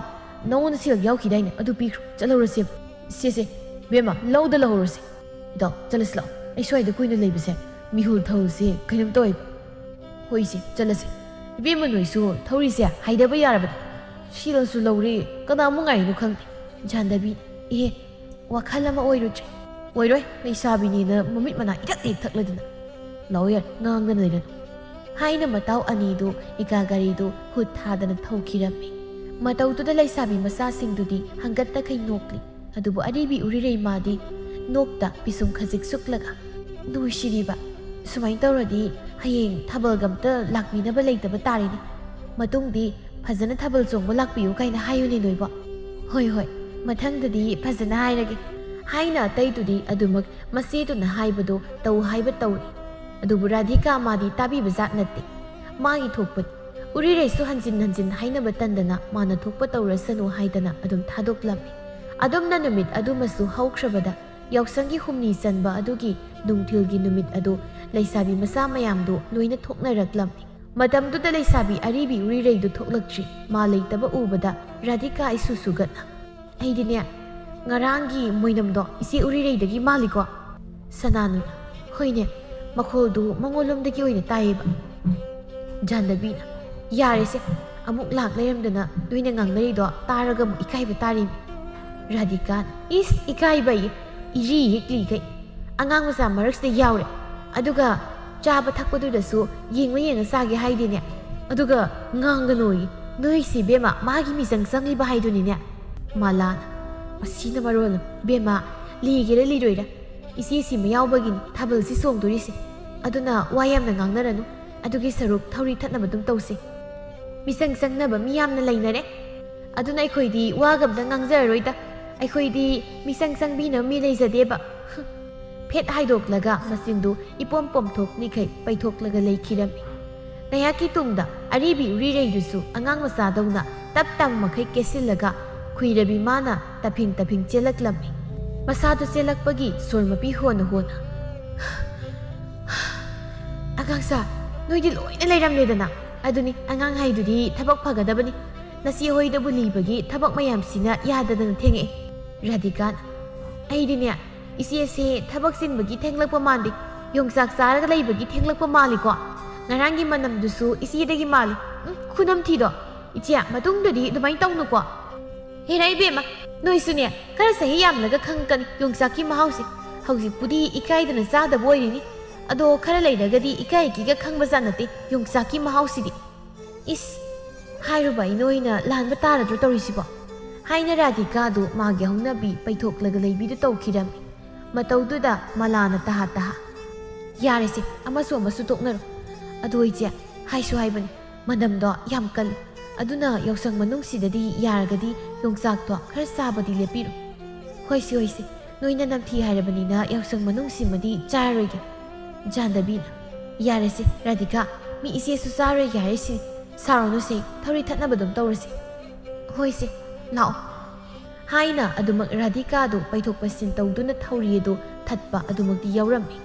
Speaker 1: ꯅꯉꯣꯟꯗ ꯁꯦꯜ ꯌꯥꯎꯈꯤꯗꯥꯏꯅꯦ ꯑꯗꯨ ꯄꯤꯈ꯭ꯔꯣ ꯆꯠꯍꯧꯔꯁꯦ ꯁꯦ ꯕꯦꯝꯃ ꯂꯧꯗ ꯂꯧꯍꯧꯔꯁꯦ ꯏꯇꯥꯎ ꯆꯠꯂꯁꯤ ꯂꯥꯛꯑꯣ ꯑꯩ ꯁ꯭ꯋꯥꯏꯗ ꯀꯨꯏꯅ ꯂꯩꯕꯁꯦ ꯃꯤꯍꯨꯜ ꯊꯧꯜꯁꯦ ꯀꯩꯅꯣꯝ ꯇꯧꯋꯦꯕ ꯍꯣꯏ ꯏꯆꯦ ꯆꯠꯂꯁꯤ ꯏꯕꯦꯝꯃ ꯅꯣꯏꯁꯨ ꯊꯧꯔꯤꯁꯦ ꯍꯥꯏꯗꯕ ꯌꯥꯔꯕꯅꯤ ꯁꯤꯜꯁꯨ ꯂꯧꯔꯦ ꯀꯅꯥꯃꯨꯛ ꯉꯥꯏꯔꯤꯅꯣ ꯈꯪꯗꯦ ꯖꯥꯟꯗꯕꯤꯅ ꯋꯥꯈꯜ ꯑꯃ ꯑꯣꯏꯔꯣꯏ ꯂꯩꯁꯥꯕꯤꯅꯦꯅ ꯃꯃꯤꯠ ꯃꯅꯥ ꯏꯊꯛ ꯊꯛꯂꯗꯅ ꯂꯥꯛꯑꯣ ꯌꯥꯔꯦ ꯉꯥꯡꯗꯅ ꯂꯩꯔꯅꯨ ꯍꯥꯏꯅ ꯃꯇꯥꯎ ꯑꯅꯤꯗꯨ ꯏꯀꯥ ꯒꯥꯔꯤꯗꯨ ꯍꯨꯠ ꯊꯥꯗꯅ ꯊꯧꯈꯤꯔꯝꯃꯤ ꯃꯇꯧꯗꯨꯗ ꯂꯩꯁꯥꯕꯤ ꯃꯆꯥꯁꯤꯡꯗꯨꯗꯤ ꯍꯪꯒꯠꯇꯈꯩ ꯅꯣꯛꯂꯤ ꯑꯗꯨꯕꯨ ꯑꯔꯤꯕꯤ ꯎꯔꯤꯔꯩ ꯃꯥꯗꯤ ꯅꯣꯛꯇ ꯄꯤꯁꯨꯝ ꯈꯖꯤꯛ ꯁꯨꯛꯂꯒ ꯅꯨꯡꯁꯤꯔꯤꯕ ꯁꯨꯃꯥꯏꯅ ꯇꯧꯔꯗꯤ ꯍꯌꯦꯡ ꯊꯥꯕꯜꯒ ꯑꯝꯇ ꯂꯥꯛꯄꯤꯅꯕ ꯂꯩꯇꯕ ꯇꯥꯔꯤꯅꯤ ꯃꯇꯨꯡꯗꯤ ꯐꯖꯅ ꯊꯥꯕꯜ ꯆꯣꯡꯕ ꯂꯥꯛꯄꯤꯌꯨ ꯀꯥꯏꯅ ꯍꯥꯏꯌꯨꯅꯦ ꯅꯣꯏꯕꯣ ꯍꯣꯏ ꯍꯣꯏ ꯃꯊꯪꯗꯗꯤ ꯐꯖꯅ ꯍꯥꯏꯔꯒꯦ ꯍꯥꯏꯅ ꯑꯇꯩꯗꯨꯗꯤ ꯑꯗꯨꯃꯛ ꯃꯆꯦꯗꯨꯅ ꯍꯥꯏꯕꯗꯣ ꯇꯧ ꯍꯥꯏꯕ ꯇꯧꯔꯤ ꯑꯗꯨꯕꯨ ꯔꯥꯙꯤꯀꯥ ꯃꯥꯗꯤ ꯇꯥꯕꯤꯕ ꯖꯥꯠ ꯅꯠꯇꯦ ꯃꯥꯒꯤ ꯊꯣꯛꯄꯅꯤ ꯎꯔꯤꯔꯩꯁꯨ ꯍꯟꯖꯤꯟ ꯍꯟꯖꯤꯟ ꯍꯥꯏꯅꯕ ꯇꯟꯗꯅ ꯃꯥꯅ ꯊꯣꯛꯄ ꯇꯧꯔꯁꯅꯨ ꯍꯥꯏꯗꯅ ꯑꯗꯨꯝ ꯊꯥꯗꯣꯛꯂꯝꯃꯤ ꯑꯗꯨꯝꯅ ꯅꯨꯃꯤꯠ ꯑꯗꯨꯃꯁꯨ ꯍꯧꯈ꯭ꯔꯕꯗ ꯌꯥꯎꯁꯪꯒꯤ ꯍꯨꯝꯅꯤ ꯆꯟꯕ ꯑꯗꯨꯒꯤ ꯅꯨꯡꯊꯤꯜꯒꯤ ꯅꯨꯃꯤꯠ ꯑꯗꯨ ꯂꯩꯁꯥꯕꯤ ꯃꯆꯥ ꯃꯌꯥꯝꯗꯨ ꯂꯣꯏꯅ ꯊꯣꯛꯅꯔꯛꯂꯝꯃꯤ ꯃꯇꯝꯗꯨꯗ ꯂꯩꯁꯥꯕꯤ ꯑꯔꯤꯕꯤ ꯎꯔꯤꯔꯩꯗꯨ ꯊꯣꯛꯂꯛꯇ꯭ꯔꯤ ꯃꯥ ꯂꯩꯇꯕ ꯎꯕꯗ ꯔꯥꯙꯤꯀꯥ ꯏꯁꯨ ꯁꯨꯒꯠꯅ ꯑꯩꯗꯤꯅꯦ ꯉꯔꯥꯡꯒꯤ ꯃꯣꯏꯅꯝꯗꯣ ꯏꯆꯦ ꯎꯔꯤꯔꯩꯗꯒꯤ ꯃꯥꯜꯂꯤꯀꯣ ꯁꯅꯥꯅꯨꯅ ꯍꯣꯏꯅꯦ ꯃꯈꯣꯜꯗꯨ ꯃꯉꯣꯟꯂꯣꯝꯗꯒꯤ ꯑꯣꯏꯅ ꯇꯥꯏꯌꯦꯕ ꯖꯥꯟꯅꯕꯤꯅ ꯌꯥꯔꯦꯁꯦ ꯑꯃꯨꯛ ꯂꯥꯛ ꯂꯩꯔꯝꯗꯅ ꯅꯣꯏꯅ ꯉꯥꯡꯅꯔꯤꯗꯣ ꯇꯥꯔꯒ ꯑꯃꯨꯛ ꯏꯀꯥꯏꯕ ꯇꯥꯔꯤꯃꯤ ꯔꯥꯙꯤꯀꯥꯅ ꯏꯁ ꯏꯀꯥꯏꯕꯩ ꯏꯔꯤ ꯍꯦꯛꯂꯤꯈꯩ ꯑꯉꯥꯡ ꯃꯆꯥ ꯃꯔꯛꯁꯤꯗ ꯌꯥꯎꯔꯦ ꯑꯗꯨꯒ ꯆꯥꯕ ꯊꯛꯄꯗꯨꯗꯁꯨ ꯌꯦꯡꯉ ꯆꯥꯒꯦ ꯍꯥꯏꯗꯦꯅꯦ ꯑꯗꯨꯒ ꯉꯥꯡꯒꯅꯣꯌꯦ ꯅꯣꯏꯁꯤ ꯕꯦꯝꯃ ꯃꯥꯒꯤ ꯃꯤꯆꯪ ꯆꯪꯂꯤꯕ ꯍꯥꯏꯗꯨꯅꯤꯅꯦ ꯃꯥꯂꯥꯅ ꯑꯁꯤꯅ ꯃꯔꯣꯜ ꯕꯦꯝꯃ ꯂꯤꯒꯦꯔꯥ ꯂꯤꯔꯣꯏꯔꯥ ꯏꯆꯦꯁꯤ ꯃꯌꯥꯎꯕꯒꯤꯅꯤ ꯊꯥꯕꯜꯁꯤ ꯆꯣꯡꯗꯣꯔꯤꯁꯦ ꯑꯗꯨꯅ ꯋꯥ ꯌꯥꯝꯅ ꯉꯥꯡꯅꯔꯅꯨ ꯑꯗꯨꯒꯤ ꯁꯔꯨꯛ ꯊꯧꯔꯤ ꯊꯠꯅꯕ ꯑꯗꯨꯝ ꯇꯧꯁꯤ ꯃꯤꯆꯪ ꯆꯪꯅꯕ ꯃꯤ ꯌꯥꯝꯅ ꯂꯩꯅꯔꯦ ꯑꯗꯨꯅ ꯑꯩꯈꯣꯏꯗꯤ ꯋꯥꯒ ꯑꯝꯇ ꯉꯥꯡꯖꯔꯔꯣꯏꯗ ꯑꯩꯈꯣꯏꯗꯤ ꯃꯤꯆꯪ ꯆꯪꯕꯤꯅꯕ ꯃꯤ ꯂꯩꯖꯗꯦꯕ ꯐꯦꯠ ꯍꯥꯏꯗꯣꯛꯂꯒ ꯃꯆꯤꯟꯗꯨ ꯏꯄꯣꯝ ꯄꯣꯝꯊꯣꯛꯂꯤꯈꯩ ꯄꯩꯊꯣꯛꯂꯒ ꯂꯩꯈꯤꯔꯝꯃꯤ ꯉꯥꯏꯍꯥꯛꯀꯤ ꯇꯨꯡꯗ ꯑꯔꯤꯕꯤ ꯎꯔꯤꯔꯩꯗꯨꯁꯨ ꯑꯉꯥꯡ ꯃꯆꯥꯗꯧꯅ ꯇꯞ ꯇꯥꯡ ꯃꯈꯩ ꯀꯦꯁꯤꯜꯂꯒ ꯈꯨꯏꯔꯕꯤ ꯃꯥꯅ ꯇꯐꯤꯡ ꯆꯦꯜꯂꯛꯂꯝꯃꯤ ꯃꯁꯥꯗꯨ ꯆꯦꯜꯂꯛꯄꯒꯤ ꯁꯣꯔ ꯃꯄꯤ ꯍꯣꯟꯅ ꯑꯉꯥꯡꯁꯥ ꯅꯣꯏꯗꯤ ꯂꯣꯏꯅ ꯂꯩꯔꯝꯂꯦꯗꯅ ꯑꯗꯨꯅꯤ ꯑꯉꯥꯡ ꯍꯥꯏꯗꯨꯗꯤ ꯊꯕꯛ ꯐꯒꯗꯕꯅꯤ ꯅꯆꯦ ꯍꯣꯏꯗꯕꯨ ꯂꯤꯕꯒꯤ ꯊꯕꯛ ꯃꯌꯥꯝꯁꯤꯅ ꯌꯥꯗꯗꯅ ꯊꯦꯡꯉꯛꯑꯦ ꯔꯥꯙꯤꯀꯥꯅ ꯑꯩꯗꯤꯅꯦ ꯏꯆꯦꯁꯦ ꯊꯕꯛ ꯆꯤꯟꯕꯒꯤ ꯊꯦꯡꯂꯛꯄ ꯃꯥꯟꯗꯦ ꯌꯣꯡꯆꯥꯛ ꯆꯥꯔꯒ ꯂꯩꯕꯒꯤ ꯊꯦꯡꯂꯛꯄ ꯃꯥꯜꯂꯤꯀꯣ ꯉꯔꯥꯡꯒꯤ ꯃꯅꯝꯗꯨꯁꯨ ꯏꯆꯦꯗꯒꯤ ꯃꯥꯜꯂꯤ ꯈꯨꯅꯝꯊꯤꯗꯣ ꯏꯆꯦ ꯃꯇꯨꯡꯗꯗꯤ ꯑꯗꯨꯃꯥꯏꯅ ꯇꯧꯅꯨꯀꯣ ꯍꯦꯔꯥ ꯏꯕꯦꯝꯃ ꯅꯣꯏꯁꯨꯅꯦ ꯈꯔ ꯆꯍꯤ ꯌꯥꯝꯂꯒ ꯈꯪꯀꯅꯤ ꯌꯣꯡꯆꯥꯛꯀꯤ ꯃꯍꯥꯎꯁꯦ ꯍꯧꯖꯤꯛꯄꯨꯗꯤ ꯏꯀꯥꯏꯗꯅ ꯆꯥꯗꯕ ꯑꯣꯏꯔꯤꯅꯤ ꯑꯗꯣ ꯈꯔ ꯂꯩꯔꯒꯗꯤ ꯏꯀꯥꯏꯒꯤꯒ ꯈꯪꯕꯖꯥꯠ ꯅꯠꯇꯦ ꯌꯣꯡꯆꯥꯛꯀꯤ ꯃꯍꯥꯎꯁꯤꯗꯤ ꯏꯁ ꯍꯥꯏꯔꯨꯕ ꯑꯩꯅ ꯑꯣꯏꯅ ꯂꯥꯟꯕ ꯇꯥꯔꯗ꯭ꯔꯣ ꯇꯧꯔꯤꯁꯤꯕꯣ ꯍꯥꯏꯅ ꯔꯥꯙꯤꯀꯥꯗꯨ ꯃꯥꯒꯤ ꯍꯧꯅꯕꯤ ꯄꯩꯊꯣꯛꯂꯒ ꯂꯩꯕꯤꯗꯨ ꯇꯧꯈꯤꯔꯝꯃꯤ ꯃꯇꯧꯗꯨꯗ ꯃꯂꯥꯅ ꯇꯍꯥ ꯌꯥꯔꯦꯁꯦ ꯑꯃꯁꯨ ꯇꯣꯛꯅꯔꯣ ꯑꯗꯣ ꯏꯆꯦ ꯍꯥꯏꯁꯨ ꯍꯥꯏꯕꯅꯤ ꯃꯅꯝꯗꯣ ꯌꯥꯝ ꯀꯜꯂꯤ ꯑꯗꯨꯅ ꯌꯥꯎꯁꯪ ꯃꯅꯨꯡꯁꯤꯗꯗꯤ ꯌꯥꯔꯒꯗꯤ ꯌꯣꯡꯆꯥꯛꯇꯣ ꯈꯔ ꯆꯥꯕꯗꯤ ꯂꯦꯞꯄꯤꯔꯣ ꯍꯣꯏꯁꯦ ꯅꯣꯏꯅ ꯅꯝꯊꯤ ꯍꯥꯏꯔꯕꯅꯤꯅ ꯌꯥꯎꯁꯪ ꯃꯅꯨꯡꯁꯤꯃꯗꯤ ꯆꯥꯔꯔꯣꯏꯒꯦ ꯖꯥꯟꯅꯕꯤꯅ ꯌꯥꯔꯦꯁꯦ ꯔꯥꯙꯤꯀꯥ ꯃꯤ ꯏꯆꯦꯁꯨ ꯆꯥꯔꯣꯏꯒꯦ ꯍꯥꯏꯔꯤꯁꯤ ꯁꯥꯎꯔꯅꯨꯁꯦ ꯊꯧꯔꯤ ꯊꯠꯅꯕ ꯑꯗꯨꯝ ꯇꯧꯔꯁꯤ ꯍꯣꯏꯁꯦ ꯂꯥꯛꯑꯣ ꯍꯥꯏꯅ ꯑꯗꯨꯃꯛ ꯔꯥꯙꯤꯀꯥꯗꯨ ꯄꯩꯊꯣꯛ ꯄꯩꯁꯤꯟ ꯇꯧꯗꯨꯅ ꯊꯧꯔꯤ ꯑꯗꯨ ꯊꯠꯄ ꯑꯗꯨꯃꯛꯇꯤ ꯌꯥꯎꯔꯝꯃꯤ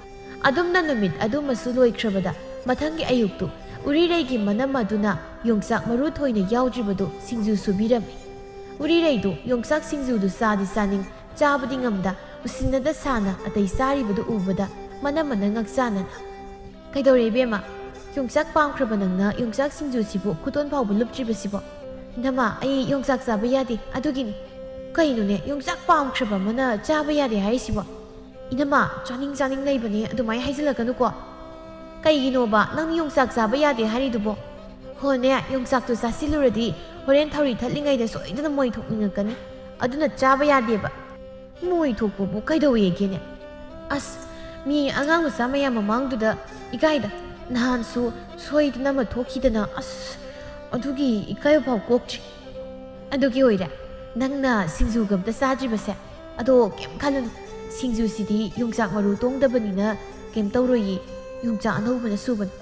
Speaker 1: ꯑꯗꯨꯝꯅ ꯅꯨꯃꯤꯠ ꯑꯗꯨꯃꯁꯨ ꯂꯣꯏꯈ꯭ꯔꯕꯗ ꯃꯊꯪꯒꯤ ꯑꯌꯨꯛꯇꯨ ꯎꯔꯤꯔꯩꯒꯤ ꯃꯅꯝ ꯑꯗꯨꯅ ꯌꯣꯡꯆꯥꯛ ꯃꯔꯨ ꯊꯣꯏꯅ ꯌꯥꯎꯗ꯭ꯔꯤꯕꯗꯨ ꯁꯤꯡꯖꯨ ꯁꯨꯕꯤꯔꯝꯃꯤ ꯎꯔꯤꯔꯩꯗꯨ ꯌꯣꯡꯆꯥꯛ ꯁꯤꯡꯖꯨꯗꯨ ꯆꯥꯗꯤ ꯆꯥꯅꯤꯡ ꯆꯥꯕꯗꯤ ꯉꯝꯗ ꯎꯁꯤꯟꯅꯗ ꯁꯥꯅ ꯑꯇꯩ ꯆꯥꯔꯤꯕꯗꯨ ꯎꯕꯗ ꯃꯅꯝ ꯉꯛꯆꯥꯅꯅ ꯀꯩꯗꯧꯔꯦ ꯏꯕꯦꯝꯃ ꯌꯣꯡꯆꯥꯛ ꯄꯥꯝꯈ꯭ꯔꯕ ꯅꯪꯅ ꯌꯣꯡꯆꯥꯛ ꯁꯤꯡꯖꯨꯁꯤꯕꯨ ꯈꯨꯇꯣꯟ ꯐꯥꯎꯕ ꯂꯨꯞꯇ꯭ꯔꯤꯕꯁꯤꯕꯣ ꯏꯅꯝꯃ ꯑꯩ ꯌꯣꯡꯆꯥꯛ ꯆꯥꯕ ꯌꯥꯗꯦ ꯑꯗꯨꯒꯤꯅꯤ ꯀꯩꯅꯣꯅꯦ ꯌꯣꯡꯆꯥꯛ ꯄꯥꯝꯈ꯭ꯔꯕ ꯑꯃꯅ ꯆꯥꯕ ꯌꯥꯗꯦ ꯍꯥꯏꯔꯤꯁꯤꯕꯣ ꯏꯅꯝꯃ ꯆꯥꯅꯤꯡ ꯂꯩꯕꯅꯦ ꯑꯗꯨꯃꯥꯏꯅ ꯍꯥꯏꯖꯤꯜꯂꯛꯀꯅꯨꯀꯣ ꯀꯩꯒꯤꯅꯣꯕ ꯅꯪ ꯌꯣꯡꯆꯥꯛ ꯆꯥꯕ ꯌꯥꯗꯦ ꯍꯥꯏꯔꯤꯗꯨꯕꯣ ꯍꯣꯅꯦ ꯌꯣꯡꯆꯥꯛꯇꯨ ꯆꯥꯁꯤꯜꯂꯨꯔꯗꯤ ꯍꯣꯔꯦꯟ ꯊꯧꯔꯤ ꯊꯠꯂꯤꯉꯩꯗ ꯁꯣꯏꯗꯅ ꯃꯣꯏ ꯊꯣꯛꯅꯤꯡꯉꯛꯀꯅꯤ ꯑꯗꯨꯅ ꯆꯥꯕ ꯌꯥꯗꯦꯕ ꯃꯣꯏ ꯊꯣꯛꯄꯕꯨ ꯀꯩꯗꯧꯋꯦꯒꯦꯅꯦ ꯑꯁ ꯃꯤ ꯑꯉꯥꯡ ꯃꯆꯥ ꯃꯌꯥꯝ ꯃꯃꯥꯡꯗꯨꯗ ꯏꯀꯥꯏꯗ ꯅꯍꯥꯟꯁꯨ ꯁꯣꯏꯗꯅ ꯑꯃ ꯊꯣꯛꯈꯤꯗꯅ ꯑꯁ ꯑꯗꯨꯒꯤ ꯏꯀꯥꯏꯕ ꯐꯥꯎ ꯀꯣꯛꯇ꯭ꯔꯤ ꯑꯗꯨꯒꯤ ꯑꯣꯏꯔꯦ ꯅꯪꯅ ꯁꯤꯡꯖꯨꯒ ꯑꯝꯇ ꯆꯥꯗ꯭ꯔꯤꯕꯁꯦ ꯑꯗꯣ ꯀꯩꯝ ꯈꯜꯂꯨꯅꯨ ꯁꯤꯡꯖꯨꯁꯤꯗꯤ ꯌꯣꯡꯆꯥꯛ ꯃꯔꯨ ꯇꯣꯡꯗꯕꯅꯤꯅ ꯀꯩꯝ ꯇꯧꯔꯣꯏꯌꯦ ꯌꯣꯡꯆꯥꯛ ꯑꯅꯧꯕꯅ ꯁꯨꯕꯅꯤ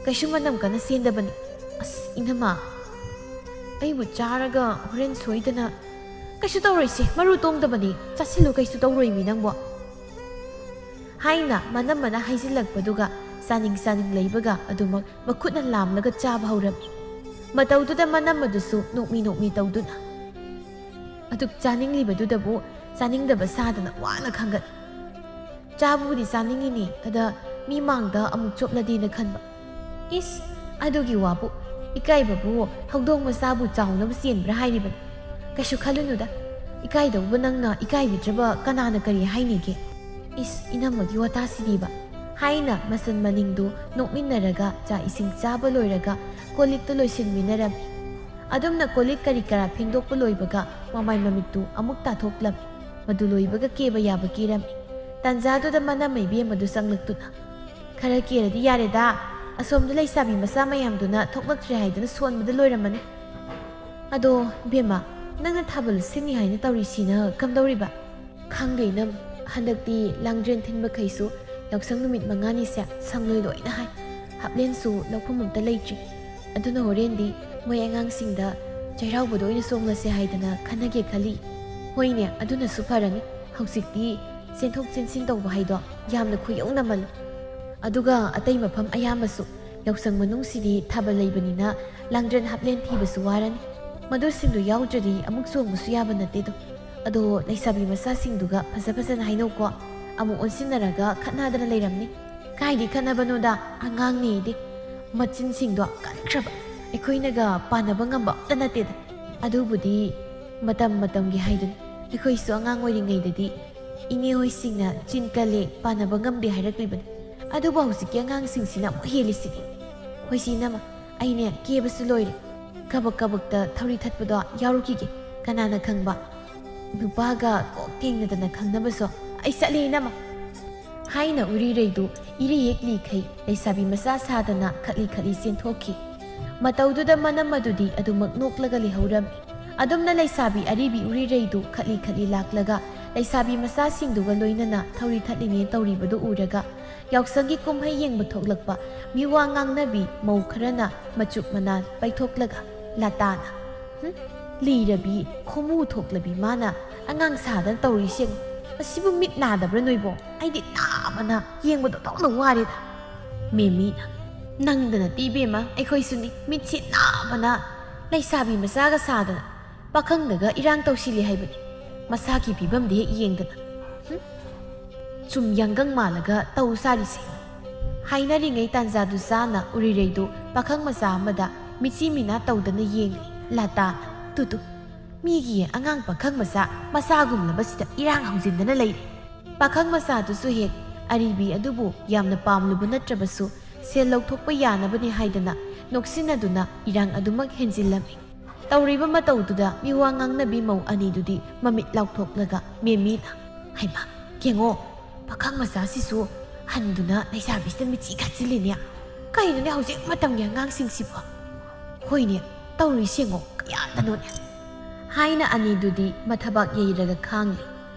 Speaker 1: ꯀꯩꯁꯨ ꯃꯅꯝ ꯀꯟꯅ ꯆꯦꯟꯗꯕꯅꯤ ꯑꯁ ꯏꯅꯝꯃ ꯑꯩꯕꯨ ꯆꯥꯔꯒ ꯍꯣꯔꯦꯟ ꯁꯣꯏꯗꯅ ꯀꯩꯁꯨ ꯇꯧꯔꯣꯏꯁꯦ ꯃꯔꯨ ꯇꯣꯡꯗꯕꯅꯤ ꯆꯥꯁꯤꯜꯂꯨ ꯀꯩꯁꯨ ꯇꯧꯔꯣꯏꯃꯤ ꯅꯪꯕꯣ ꯍꯥꯏꯅ ꯃꯅꯝꯃꯅ ꯍꯥꯏꯖꯤꯜꯂꯛꯄꯗꯨꯒ ꯆꯥꯅꯤꯡ ꯂꯩꯕꯒ ꯑꯗꯨꯃꯛ ꯃꯈꯨꯠꯅ ꯂꯥꯝꯂꯒ ꯆꯥꯕ ꯍꯧꯔꯝꯃꯤ ꯃꯇꯧꯗꯨꯗ ꯃꯅꯝ ꯑꯗꯨꯁꯨ ꯅꯣꯛꯃꯤ ꯇꯧꯗꯨꯅ ꯑꯗꯨꯛ ꯆꯥꯅꯤꯡꯂꯤꯕꯗꯨꯗꯕꯨ ꯆꯥꯅꯤꯡꯗꯕ ꯁꯥꯗꯅ ꯋꯥꯅ ꯈꯥꯡꯒꯠꯂꯤ ꯆꯥꯕꯕꯨꯗꯤ ꯆꯥꯅꯤꯡꯉꯤꯅꯤ ꯑꯗ ꯃꯤ ꯃꯥꯡꯗ ꯑꯃꯨꯛ ꯆꯣꯞꯂꯗꯤꯅ ꯈꯟꯕ ꯏꯁ ꯑꯗꯨꯒꯤ ꯋꯥꯕꯨ ꯏꯀꯥꯏꯕꯕꯨ ꯍꯧꯗꯣꯡ ꯃꯆꯥꯕꯨ ꯆꯥꯎꯅꯕ ꯆꯦꯟꯕ꯭ꯔꯥ ꯍꯥꯏꯔꯤꯕꯅꯤ ꯀꯩꯁꯨ ꯈꯜꯂꯨꯅꯨꯗ ꯏꯀꯥꯏꯗꯧꯕ ꯅꯪꯅ ꯏꯀꯥꯏꯕꯤꯗ꯭ꯔꯕ ꯀꯅꯥꯅ ꯀꯔꯤ ꯍꯥꯏꯅꯤꯒꯦ ꯏꯁ ꯏꯅꯝꯃꯒꯤ ꯋꯥꯇꯥꯁꯤꯗꯤꯕ ꯍꯥꯏꯅ ꯃꯆꯟ ꯃꯅꯤꯡꯗꯨ ꯅꯣꯛꯃꯤꯟꯅꯔꯒ ꯆꯥꯛ ꯏꯁꯤꯡ ꯆꯥꯕ ꯂꯣꯏꯔꯒ ꯀꯣꯜꯂꯤꯛꯇꯨ ꯂꯣꯏꯁꯤꯟꯃꯤꯟꯅꯔꯝꯃꯤ ꯑꯗꯨꯝꯅ ꯀꯣꯜꯂꯤꯛ ꯀꯔꯤ ꯀꯔꯥ ꯐꯦꯡꯗꯣꯛꯄ ꯂꯣꯏꯕꯒ ꯃꯃꯥꯏ ꯃꯃꯤꯠꯇꯨ ꯑꯃꯨꯛ ꯇꯥꯊꯣꯛꯂꯝꯃꯤ ꯃꯗꯨ ꯂꯣꯏꯕꯒ ꯀꯦꯕ ꯌꯥꯕ ꯀꯦꯔꯝꯃꯤ ꯇꯟꯖꯥꯗꯨꯗ ꯃꯅꯝ ꯏꯕꯦꯝ ꯑꯗꯨ ꯆꯪꯂꯛꯇꯨꯅ ꯈꯔ ꯀꯦꯔꯗꯤ ꯌꯥꯔꯦꯗ ꯑꯁꯣꯝꯗ ꯂꯩꯁꯥꯕꯤ ꯃꯆꯥ ꯃꯌꯥꯝꯗꯨꯅ ꯊꯣꯛꯂꯛꯇ꯭ꯔꯦ ꯍꯥꯏꯗꯨꯅ ꯁꯣꯟꯕꯗ ꯂꯣꯏꯔꯝꯃꯅꯤ ꯑꯗꯣ ꯏꯕꯦꯝꯃ ꯅꯪꯅ ꯊꯥꯕꯜ ꯁꯤꯟꯅꯤ ꯍꯥꯏꯅ ꯇꯧꯔꯤꯁꯤꯅ ꯀꯝꯗꯧꯔꯤꯕ? ꯈꯪꯗꯦ ꯏꯅꯝ, ꯍꯟꯗꯛꯇꯤ ꯂꯥꯡꯗ꯭ꯔꯦꯟ ꯊꯤꯟꯕꯈꯩꯁꯨ ꯌꯥꯎꯁꯪ ꯅꯨꯃꯤꯠ 5ꯅꯤꯁꯦ ꯁꯪꯂꯣꯏ ꯂꯣꯏꯅ ꯍꯥꯏ. ꯍꯥꯞꯂꯦꯟꯁꯨ ꯂꯧꯐꯝ ꯑꯝꯇ ꯂꯩꯇ꯭ꯔꯤ. ꯑꯗꯨꯅ ꯍꯣꯔꯦꯟꯗꯤ ꯃꯣꯏ ꯑꯉꯥꯡꯁꯤꯡꯗ ꯆꯩꯔꯥꯎꯕꯗ ꯑꯣꯏꯅ ꯆꯣꯡꯂꯁꯦ ꯍꯥꯏꯗꯅ ꯈꯟꯅꯒꯦ ꯈꯜꯂꯤ. ꯍꯣꯏꯅꯦ, ꯑꯗꯨꯅꯁꯨ ꯐꯔꯅꯤ. ꯍꯧꯖꯤꯛꯇꯤ ꯆꯦꯟꯊꯣꯛ ꯆꯦꯟꯁꯤꯟ ꯇꯧꯕ ꯍꯥꯏꯗꯣ ꯌꯥꯝꯅ ꯈꯨꯌꯧꯅꯃꯜꯂꯤ. ꯑꯗꯨꯒ ꯑꯇꯩ ꯃꯐꯝ ꯑꯌꯥꯝꯕꯁꯨ ꯌꯥꯎꯁꯪ ꯃꯅꯨꯡꯁꯤꯗꯤ ꯊꯥꯕꯜ ꯂꯩꯕꯅꯤꯅ ꯂꯥꯡꯗ꯭ꯔꯦꯟ ꯍꯥꯞꯂꯦꯟ ꯊꯤꯕꯁꯨ ꯋꯥꯔꯅꯤ. ꯃꯗꯨꯁꯤꯡꯗꯨ ꯌꯥꯎꯗ꯭ꯔꯗꯤ ꯑꯃꯨꯛ ꯆꯣꯡꯕꯁꯨ ꯌꯥꯕ ꯅꯠꯇꯦꯗꯣ. ꯑꯗꯣ ꯂꯩꯁꯥꯕꯤ ꯃꯆꯥꯁꯤꯡꯗꯨꯒ ꯐꯖꯅ ꯍꯥꯏꯅꯧꯀꯣ. ꯑꯃꯨꯛ ꯑꯣꯟꯁꯤꯟꯅꯔꯒ ꯈꯠꯅꯗꯅ ꯂꯩꯔꯝꯅꯤ. ꯀꯥꯏꯗꯤ ꯈꯠꯅꯕꯅꯣꯗ, ꯑꯉꯥꯡꯅꯦꯗꯤ. ꯃꯆꯤꯟꯁꯤꯡꯗꯣ ꯀꯟꯈ꯭ꯔꯕ. ꯑꯩꯈꯣꯏꯅꯒ ꯄꯥꯟꯅꯕ ꯉꯝꯕ ꯑꯝꯇ ꯅꯠꯇꯦꯗ. ꯑꯗꯨꯕꯨꯗꯤ ꯃꯇꯝꯒꯤ ꯍꯥꯏꯗꯨꯅꯤ. ꯑꯩꯈꯣꯏꯁꯨ ꯑꯉꯥꯡ ꯑꯣꯏꯔꯤꯉꯩꯗꯗꯤ ꯏꯅꯦ ꯍꯣꯏꯁꯤꯡꯅ ꯆꯤꯟ ꯀꯜꯂꯦ, ꯄꯥꯟꯅꯕ ꯉꯝꯗꯦ ꯍꯥꯏꯔꯛꯂꯤꯕꯅꯤ. ꯑꯗꯨꯕꯨ ꯍꯧꯖꯤꯛꯀꯤ ꯑꯉꯥꯡꯁꯤꯡꯁꯤꯅ ꯑꯃꯨꯛ ꯍꯦꯜꯂꯤꯁꯤꯗꯤ. ꯍꯣꯏꯁꯤ ꯏꯅꯝꯃ, ꯑꯩꯅꯦ ꯀꯦꯕꯁꯨ ꯂꯣꯏꯔꯦ. ꯀꯕꯛꯇ ꯊꯧꯔꯤ ꯊꯠꯄꯗꯣ ꯌꯥꯎꯔꯨꯈꯤꯒꯦ. ꯀꯅꯥꯅ ꯈꯪꯕ, ꯅꯨꯄꯥꯒ ꯀꯣꯛ ꯊꯦꯡꯅꯗꯅ ꯈꯪꯅꯕꯁꯨ. ꯑꯩ ꯆꯠꯂꯦ ꯏꯅꯝꯃ ꯍꯥꯏꯅ ꯎꯔꯤꯔꯩꯗꯨ ꯏꯔꯤ ꯍꯦꯛꯂꯤꯈꯩ ꯂꯩꯁꯥꯕꯤ ꯃꯆꯥ ꯁꯥꯗꯅ ꯈꯠꯂꯤ ꯆꯦꯟꯊꯣꯛꯈꯤ. ꯃꯇꯧꯗꯨꯗ ꯃꯅꯝ ꯑꯗꯨꯗꯤ ꯑꯗꯨꯃꯛ ꯅꯣꯛꯂꯒ ꯂꯩꯍꯧꯔꯝꯃꯤ. ꯑꯗꯨꯝꯅ ꯂꯩꯁꯥꯕꯤ ꯑꯔꯤꯕꯤ ꯎꯔꯤꯔꯩꯗꯨ ꯈꯠꯂꯤ ꯂꯥꯛꯂꯒ ꯂꯩꯁꯥꯕꯤ ꯃꯆꯥꯁꯤꯡꯗꯨꯒ ꯂꯣꯏꯅꯅ ꯊꯧꯔꯤ ꯊꯠꯂꯤꯅꯦ ꯇꯧꯔꯤꯕꯗꯨ ꯎꯔꯒ ꯌꯥꯎꯁꯪꯒꯤ ꯀꯨꯝꯍꯩ ꯌꯦꯡꯕ ꯊꯣꯛꯂꯛꯄ ꯃꯤꯋꯥ ꯉꯥꯡꯅꯕꯤ ꯃꯧ ꯈꯔꯅ ꯃꯆꯨꯞ ꯃꯅꯥꯜ ꯄꯩꯊꯣꯛꯂꯒ ꯂꯥꯇꯥꯅ, ꯂꯤꯔꯕꯤ ꯈꯣꯃꯨ ꯊꯣꯛꯂꯕꯤ ꯃꯥꯅ ꯑꯉꯥꯡ ꯁꯥꯗꯅ ꯇꯧꯔꯤꯁꯦ, ꯑꯁꯤꯕꯨ ꯃꯤꯠ ꯅꯥꯗꯕ꯭ꯔꯥ ꯅꯣꯏꯕꯣ? ꯑꯩꯗꯤ ꯅꯥꯕꯅ ꯌꯦꯡꯕꯗꯣ ꯊꯣꯛꯅ ꯋꯥꯔꯦꯗ. ꯃꯦꯃꯤꯅ, ꯅꯪꯗꯅ ꯇꯤꯕꯦꯝꯃ ꯑꯩꯈꯣꯏꯁꯨꯅꯤ ꯃꯤꯠꯁꯤ ꯅꯥꯕꯅ. ꯂꯩꯁꯥꯕꯤ ꯃꯆꯥꯒ ꯁꯥꯗꯅ ꯄꯥꯈꯪꯗꯒ ꯏꯔꯥꯡ ꯇꯧꯁꯤꯜꯂꯤ ꯍꯥꯏꯕꯅꯤ. ꯃꯁꯥꯒꯤ ꯐꯤꯕꯝꯗ ꯍꯦꯛ ꯌꯦꯡꯗꯅ ꯆꯨꯝ ꯌꯥꯡꯒꯪ ꯃꯥꯜꯂꯒ ꯇꯧ ꯁꯥꯔꯤꯁꯦ. ꯍꯥꯏꯅꯔꯤꯉꯩ ꯇꯥꯟꯖꯥꯗꯨ ꯆꯥꯅ ꯎꯔꯤꯔꯩꯗꯨ ꯄꯥꯈꯪ ꯃꯆꯥ ꯑꯃꯗ ꯃꯤꯆꯤ ꯃꯤꯅꯥ ꯇꯧꯗꯅ ꯌꯦꯡꯂꯤ. ꯂꯥꯇꯥꯅ, ꯇꯨ ꯃꯤꯒꯤ ꯑꯉꯥꯡ ꯄꯥꯈꯪ ꯃꯆꯥꯒꯨꯝꯂꯕꯁꯤꯗ ꯏꯔꯥꯡ ꯍꯧꯖꯤꯟꯗꯅ ꯂꯩꯔꯦ. ꯄꯥꯈꯪ ꯃꯆꯥꯗꯨꯁꯨ ꯍꯦꯛ ꯑꯔꯤꯕꯤ ꯑꯗꯨꯕు ꯌꯥꯝꯅ ꯄꯥꯝꯂꯨꯕ ꯅꯠꯇ꯭ꯔꯕꯁꯨ ꯁꯦꯜ ꯂꯧꯊꯣꯛꯄ ꯌꯥꯅꯕꯅꯤ ꯍꯥꯏꯗꯅ ꯅꯣꯛꯁꯤꯟꯅꯗꯨꯅ ꯏꯔꯥꯡ ꯑꯗꯨꯃꯛ ꯍꯦꯟꯖꯤꯜꯂꯝꯃꯤ. ꯇꯧꯔꯤꯕ ꯃꯇꯧꯗꯨꯗ ꯃꯤꯋꯥ ꯉꯥꯡꯅꯕꯤ ꯃꯧ ꯑꯅꯤꯗꯨꯗꯤ ꯃꯃꯤꯠ ꯂꯥꯎꯊꯣꯛꯂꯒ ꯃꯦꯃꯤꯅ, ꯍꯩꯃꯥ ꯌꯦꯡꯉꯣ, ꯄꯥꯈꯪ ꯃꯆꯥꯁꯤꯁꯨ ꯍꯟꯗꯨꯅ ꯂꯩꯁꯥꯕꯤꯁꯤꯗ ꯃꯤꯆꯤ ꯈꯠꯆꯤꯜꯂꯤꯅꯦ. ꯀꯩꯅꯣꯅꯦ ꯍꯧꯖꯤꯛ ꯃꯇꯝꯒꯤ ꯑꯉꯥꯡꯁꯤꯡꯁꯤꯕꯣ? ꯍꯣꯏꯅꯦ, ꯇꯧꯔꯤꯁꯦ ꯌꯦꯡꯉꯣ, ꯀꯌꯥꯗꯅꯣꯅꯦ ꯍꯥꯏꯅ ꯑꯅꯤꯗꯨꯗꯤ ꯃꯊꯕꯥꯛ ꯌꯩꯔꯒ ꯈꯥꯡꯂꯤ.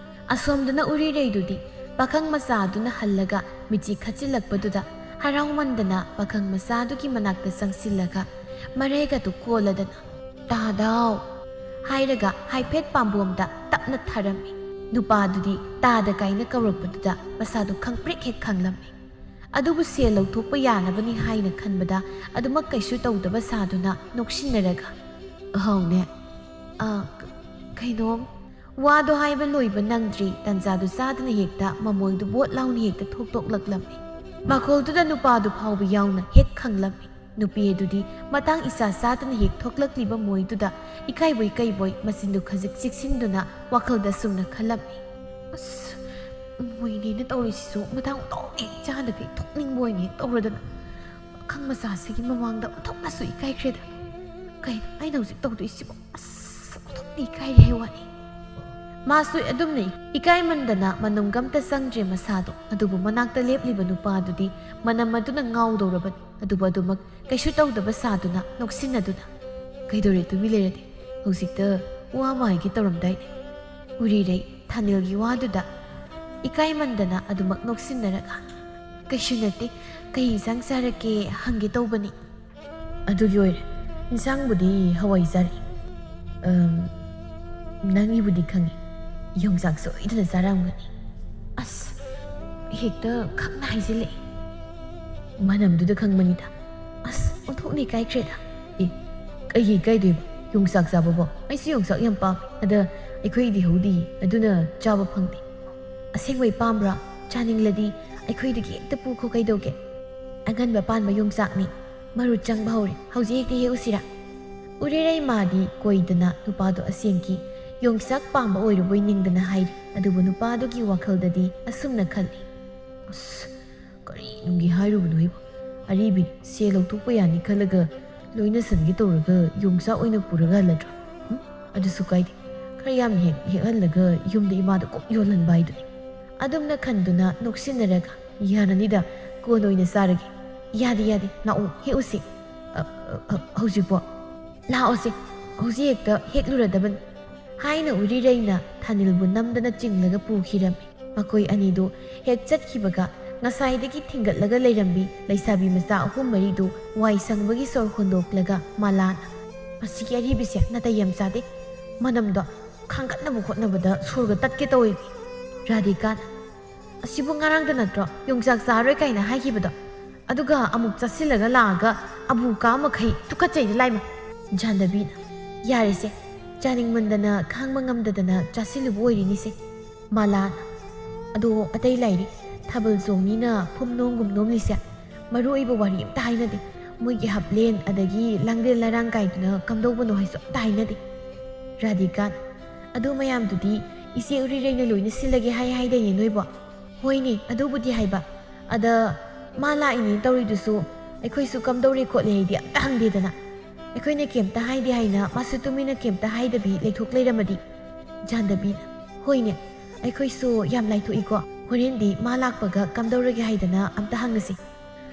Speaker 1: ꯑꯁꯣꯝꯗꯅ ꯎꯔꯤꯔꯩꯗꯨꯗꯤ ꯄꯥꯈꯪ ꯃꯆꯥꯗꯨꯅ ꯍꯜꯂꯒ ꯃꯤꯆꯤ ꯈꯠꯆꯤꯜꯂꯛꯄꯗꯨꯗ ꯍꯔꯥꯎꯃꯟꯗꯅ ꯄꯥꯈꯪ ꯃꯆꯥꯗꯨꯒꯤ ꯃꯅꯥꯛꯇ ꯆꯪꯁꯤꯜꯂꯒ ꯃꯔꯩꯒꯗꯨ ꯀꯣꯜꯂꯗꯅ ꯇꯥꯗꯥꯎ ꯍꯥꯏꯔꯒ ꯍꯥꯏꯐꯦꯠ ꯄꯥꯝꯕꯣꯝꯗ ꯇꯞꯅ ꯊꯥꯔꯝꯃꯤ. ꯅꯨꯄꯥꯗꯨꯗꯤ ꯇꯥꯗ ꯀꯥꯏꯅ ꯀꯧꯔꯛꯄꯗꯨꯗ ꯃꯁꯥꯗꯨ ꯈꯪꯄ꯭ꯔꯦꯛ ꯍꯦꯛ ꯈꯪꯂꯝꯃꯤ. ꯑꯗꯨꯕꯨ ꯁꯦꯜ ꯂꯧꯊꯣꯛꯄ ꯌꯥꯅꯕꯅꯤ ꯍꯥꯏꯅ ꯈꯟꯕꯗ ꯑꯗꯨꯃꯛ ꯀꯩꯁꯨ ꯇꯧꯗꯕ ꯁꯥꯗꯨꯅ ꯅꯣꯛꯁꯤꯟꯅꯔꯒ, ꯑꯍꯧꯅꯦ, ꯀꯩꯅꯣꯝ ꯋꯥꯗꯣ ꯍꯥꯏꯕ ꯂꯣꯏꯕ ꯅꯪꯗ꯭ꯔꯤ ꯇꯟꯖꯥꯗꯨ ꯆꯥꯗꯅ ꯍꯦꯛꯇ ꯃꯃꯣꯏꯗꯨ ꯕꯣꯠ ꯂꯥꯎꯅ ꯍꯦꯛꯇ ꯊꯣꯛꯇꯣꯛꯂꯛꯂꯝꯃꯤ. ꯃꯈꯣꯜꯗꯨꯗ ꯅꯨꯄꯥꯗꯨ ꯐꯥꯎꯕ ꯌꯥꯎꯅ ꯍꯦꯛ ꯈꯪꯂꯝꯃꯤ. ꯅꯨꯄꯤ ꯑꯗꯨꯗꯤ ꯃꯇꯥꯡ ꯏꯆꯥ ꯆꯥꯗꯅ ꯍꯦꯛ ꯊꯣꯛꯂꯛꯂꯤꯕ ꯃꯣꯏꯗꯨꯗ ꯏꯀꯥꯏꯕꯣꯏ ꯀꯩꯕꯣꯏ ꯃꯆꯤꯟꯗꯨ ꯈꯖꯤꯛ ꯆꯦꯛꯁꯤꯟꯗꯨꯅ ꯋꯥꯈꯜꯗ ꯁꯨꯝꯅ ꯈꯜꯂꯝꯃꯤ. ꯑꯁ, ꯃꯣꯏꯅꯤꯅ ꯇꯧꯔꯤꯁꯤꯁꯨ ꯃꯇꯥꯡ ꯃꯇꯥꯎ ꯍꯦꯛ ꯆꯥꯗꯒꯩ ꯊꯣꯛꯅꯤꯡꯕ ꯑꯣꯏꯅ ꯍꯦꯛ ꯇꯧꯔꯗꯅ ꯄꯥꯈꯪ ꯃꯆꯥꯁꯤꯒꯤ ꯃꯃꯥꯡꯗ ꯑꯣꯟꯊꯣꯛꯅꯁꯨ ꯏꯀꯥꯏꯈ꯭ꯔꯦꯗ. ꯀꯩꯅꯣ ꯑꯩꯅ ꯍꯧꯖꯤꯛ ꯇꯧꯗꯣꯏꯁꯤꯕꯣ? ꯑꯁ, ꯑꯣꯟꯊꯣꯛꯅ ꯏꯀꯥꯏꯔꯦ ꯍꯥꯏ ꯋꯥꯅꯤ. ꯃꯥꯁꯨ ꯑꯗꯨꯝꯅ ꯏꯀꯥꯏꯃꯟꯗꯅ ꯃꯅꯨꯡꯒꯝꯇ ꯆꯪꯗ꯭ꯔꯦ ꯃꯁꯥꯗꯣ. ꯑꯗꯨꯕꯨ ꯃꯅꯥꯛꯇ ꯂꯦꯞꯂꯤꯕ ꯅꯨꯄꯥꯗꯨꯗꯤ ꯃꯅꯝ ꯑꯗꯨꯅ ꯉꯥꯎꯗꯧꯔꯕꯅꯤ. ꯑꯗꯨꯕꯨ ꯑꯗꯨꯃꯛ ꯀꯩꯁꯨ ꯇꯧꯗꯕ ꯁꯥꯗꯨꯅ ꯅꯣꯛꯁꯤꯟꯅꯗꯨꯅ, ꯀꯩꯗꯧꯔꯦ ꯇꯨꯃꯤ ꯂꯩꯔꯗꯤ? ꯍꯧꯖꯤꯛꯇ ꯋꯥ ꯑꯃ ꯍꯥꯏꯒꯦ ꯇꯧꯔꯝꯗꯥꯏꯅꯦ. ꯎꯔꯤꯔꯩ ꯊꯥꯅꯤꯜꯒꯤ ꯋꯥꯗꯨꯗ ꯏꯀꯥꯏꯃꯟꯗꯅ ꯑꯗꯨꯃꯛ ꯅꯣꯛꯁꯤꯟꯅꯔꯒ, ꯀꯩꯁꯨ ꯅꯠꯇꯦ, ꯀꯩ ꯏꯟꯁꯥꯡ ꯆꯥꯔꯛꯀꯦ ꯍꯪꯒꯦ ꯇꯧꯕꯅꯤ. ꯑꯗꯨꯒꯤ ꯑꯣꯏꯔꯦ, ꯏꯟꯁꯥꯡꯕꯨꯗꯤ ꯍꯋꯥꯏ ꯆꯥꯔꯤ. ꯅꯪꯒꯤꯕꯨꯗꯤ ꯈꯪꯉꯤ, ꯌꯣꯡꯆꯥꯛ ꯁꯣꯏꯗꯅ ꯆꯥꯔꯝꯒꯅꯤ. ꯑꯁ, ꯍꯦꯛꯇ ꯈꯪꯅ ꯍꯥꯏꯖꯤꯜꯂꯛꯑꯦ. ꯃꯅꯝꯗꯨꯗ ꯈꯪꯕꯅꯤꯗ. ꯑꯁ, ꯑꯣꯟꯊꯣꯛꯅ ꯏꯀꯥꯏꯈ꯭ꯔꯦꯗ. ꯀꯩꯒꯤ ꯏꯀꯥꯏꯗꯣꯏꯕ? ꯌꯣꯡꯆꯥꯛ ꯆꯥꯕꯕꯣ? ꯑꯩꯁꯨ ꯌꯣꯡꯆꯥꯛ ꯌꯥꯝ ꯄꯥꯝꯃꯤ. ꯑꯗ ꯑꯩꯈꯣꯏꯗꯤ ꯍꯧꯗꯤꯌꯦ, ꯑꯗꯨꯅ ꯆꯥꯕ ꯐꯪꯗꯦ. ꯑꯁꯦꯡꯕꯩ ꯄꯥꯝꯕ꯭ꯔꯥ? ꯆꯥꯅꯤꯡꯂꯗꯤ ꯑꯩꯈꯣꯏꯗꯒꯤ ꯍꯦꯛꯇ ꯄꯨꯈꯣ, ꯀꯩꯗꯧꯒꯦ? ꯑꯉꯟꯕ ꯄꯥꯟꯕ ꯌꯣꯡꯆꯥꯛꯅꯤ, ꯃꯔꯨ ꯆꯪꯕ ꯍꯧꯔꯦ. ꯍꯧꯖꯤꯛ ꯍꯦꯛꯇ ꯍꯦꯛꯎꯁꯤꯔꯥ? ꯎꯔꯤꯔꯩ ꯃꯥꯗꯤ ꯀꯣꯏꯗꯅ ꯅꯨꯄꯥꯗꯣ ꯑꯁꯦꯡꯀꯤ ꯌꯣꯡꯆꯥꯛ ꯄꯥꯝꯕ ꯑꯣꯏꯔꯕꯣꯏ ꯅꯤꯡꯗꯅ ꯍꯥꯏꯔꯤ. ꯑꯗꯨꯕꯨ ꯅꯨꯄꯥꯗꯨꯒꯤ ꯋꯥꯈꯜꯗꯗꯤ ꯑꯁꯨꯝꯅ ꯈꯜꯂꯤ. ꯑꯁ, ꯀꯔꯤꯅꯨꯡꯒꯤ ꯍꯥꯏꯔꯨꯕꯅꯣ ꯑꯩꯕꯨ? ꯑꯔꯤꯕꯤ ꯁꯦꯜ ꯂꯧꯊꯣꯛꯄ ꯌꯥꯅꯤ ꯈꯜꯂꯒ ꯂꯣꯏꯅ ꯁꯟꯒꯦ ꯇꯧꯔꯒ ꯌꯣꯡꯆꯥꯛ ꯑꯣꯏꯅ ꯄꯨꯔꯒ ꯍꯜꯂꯗ꯭ꯔꯥ? ꯑꯗꯨꯁꯨ ꯀꯥꯏꯗꯦ. ꯈꯔ ꯌꯥꯝ ꯍꯦꯛꯍꯜꯂꯒ ꯌꯨꯝꯗ ꯏꯃꯥꯗ ꯀꯣꯛ ꯌꯣꯜꯍꯟꯕ ꯍꯥꯏꯗꯨꯅꯤ. ꯑꯗꯨꯝꯅ ꯈꯟꯗꯨꯅ ꯅꯣꯛꯁꯤꯟꯅꯔꯒ, ꯌꯥꯔꯅꯤꯗ, ꯀꯣꯟ ꯑꯣꯏꯅ ꯆꯥꯔꯒꯦ. ꯌꯥꯗꯦ, ꯂꯥꯛꯑꯣ ꯍꯦꯛꯎꯁꯤ. ꯍꯧꯖꯤꯛꯄꯣ? ꯂꯥꯛꯑꯣꯁꯦ, ꯍꯧꯖꯤꯛ ꯍꯦꯛꯇ ꯍꯦꯛꯂꯨꯔꯗꯕꯅꯤ. haina urireina Thanilbu namdana chinglaga pukhirami makoi anidu hek chatkibaga ngasai thingatlaga leirambi leisabi macha ahum maridu wai sangbagi sor hondoklaga malana asigi aribise natai yam chade manamdo khanggatnabu khotnabada surga tatke toy Radhika asibu ngarangda natro yongsak saroi kaina haikibado aduga amuk chasilaga laga abu ka makhai tukachai laima Jandabi yarise chaning mandana khangma ngamdadana chasilubu oirini se malana ado atai lairi Thabal Zongina Pumnongum Nomlisia Maru Iba Wari Tainadi Mugi Haplen Adagi Langde Larang Gaiduna Kamdobono Hiso Tainadi Radhika Adu Mayam Dudi Isi Uri Reina Luina Silagi Hai Hai Dani Noiba Hoini Adu Budi Haiba Ada Mala Ini Tauri Dusu Ekoisu Kamdori Kotli Dia Tangdi Dana Ekoine Kem Tahai Di Haina Masutumina Kem Tahai Dabi Letuk Leramadi Jandabi Hoini Ekoisu Yam Laitu Iko Horendi malakpaga kamdorage haidana amta hangasi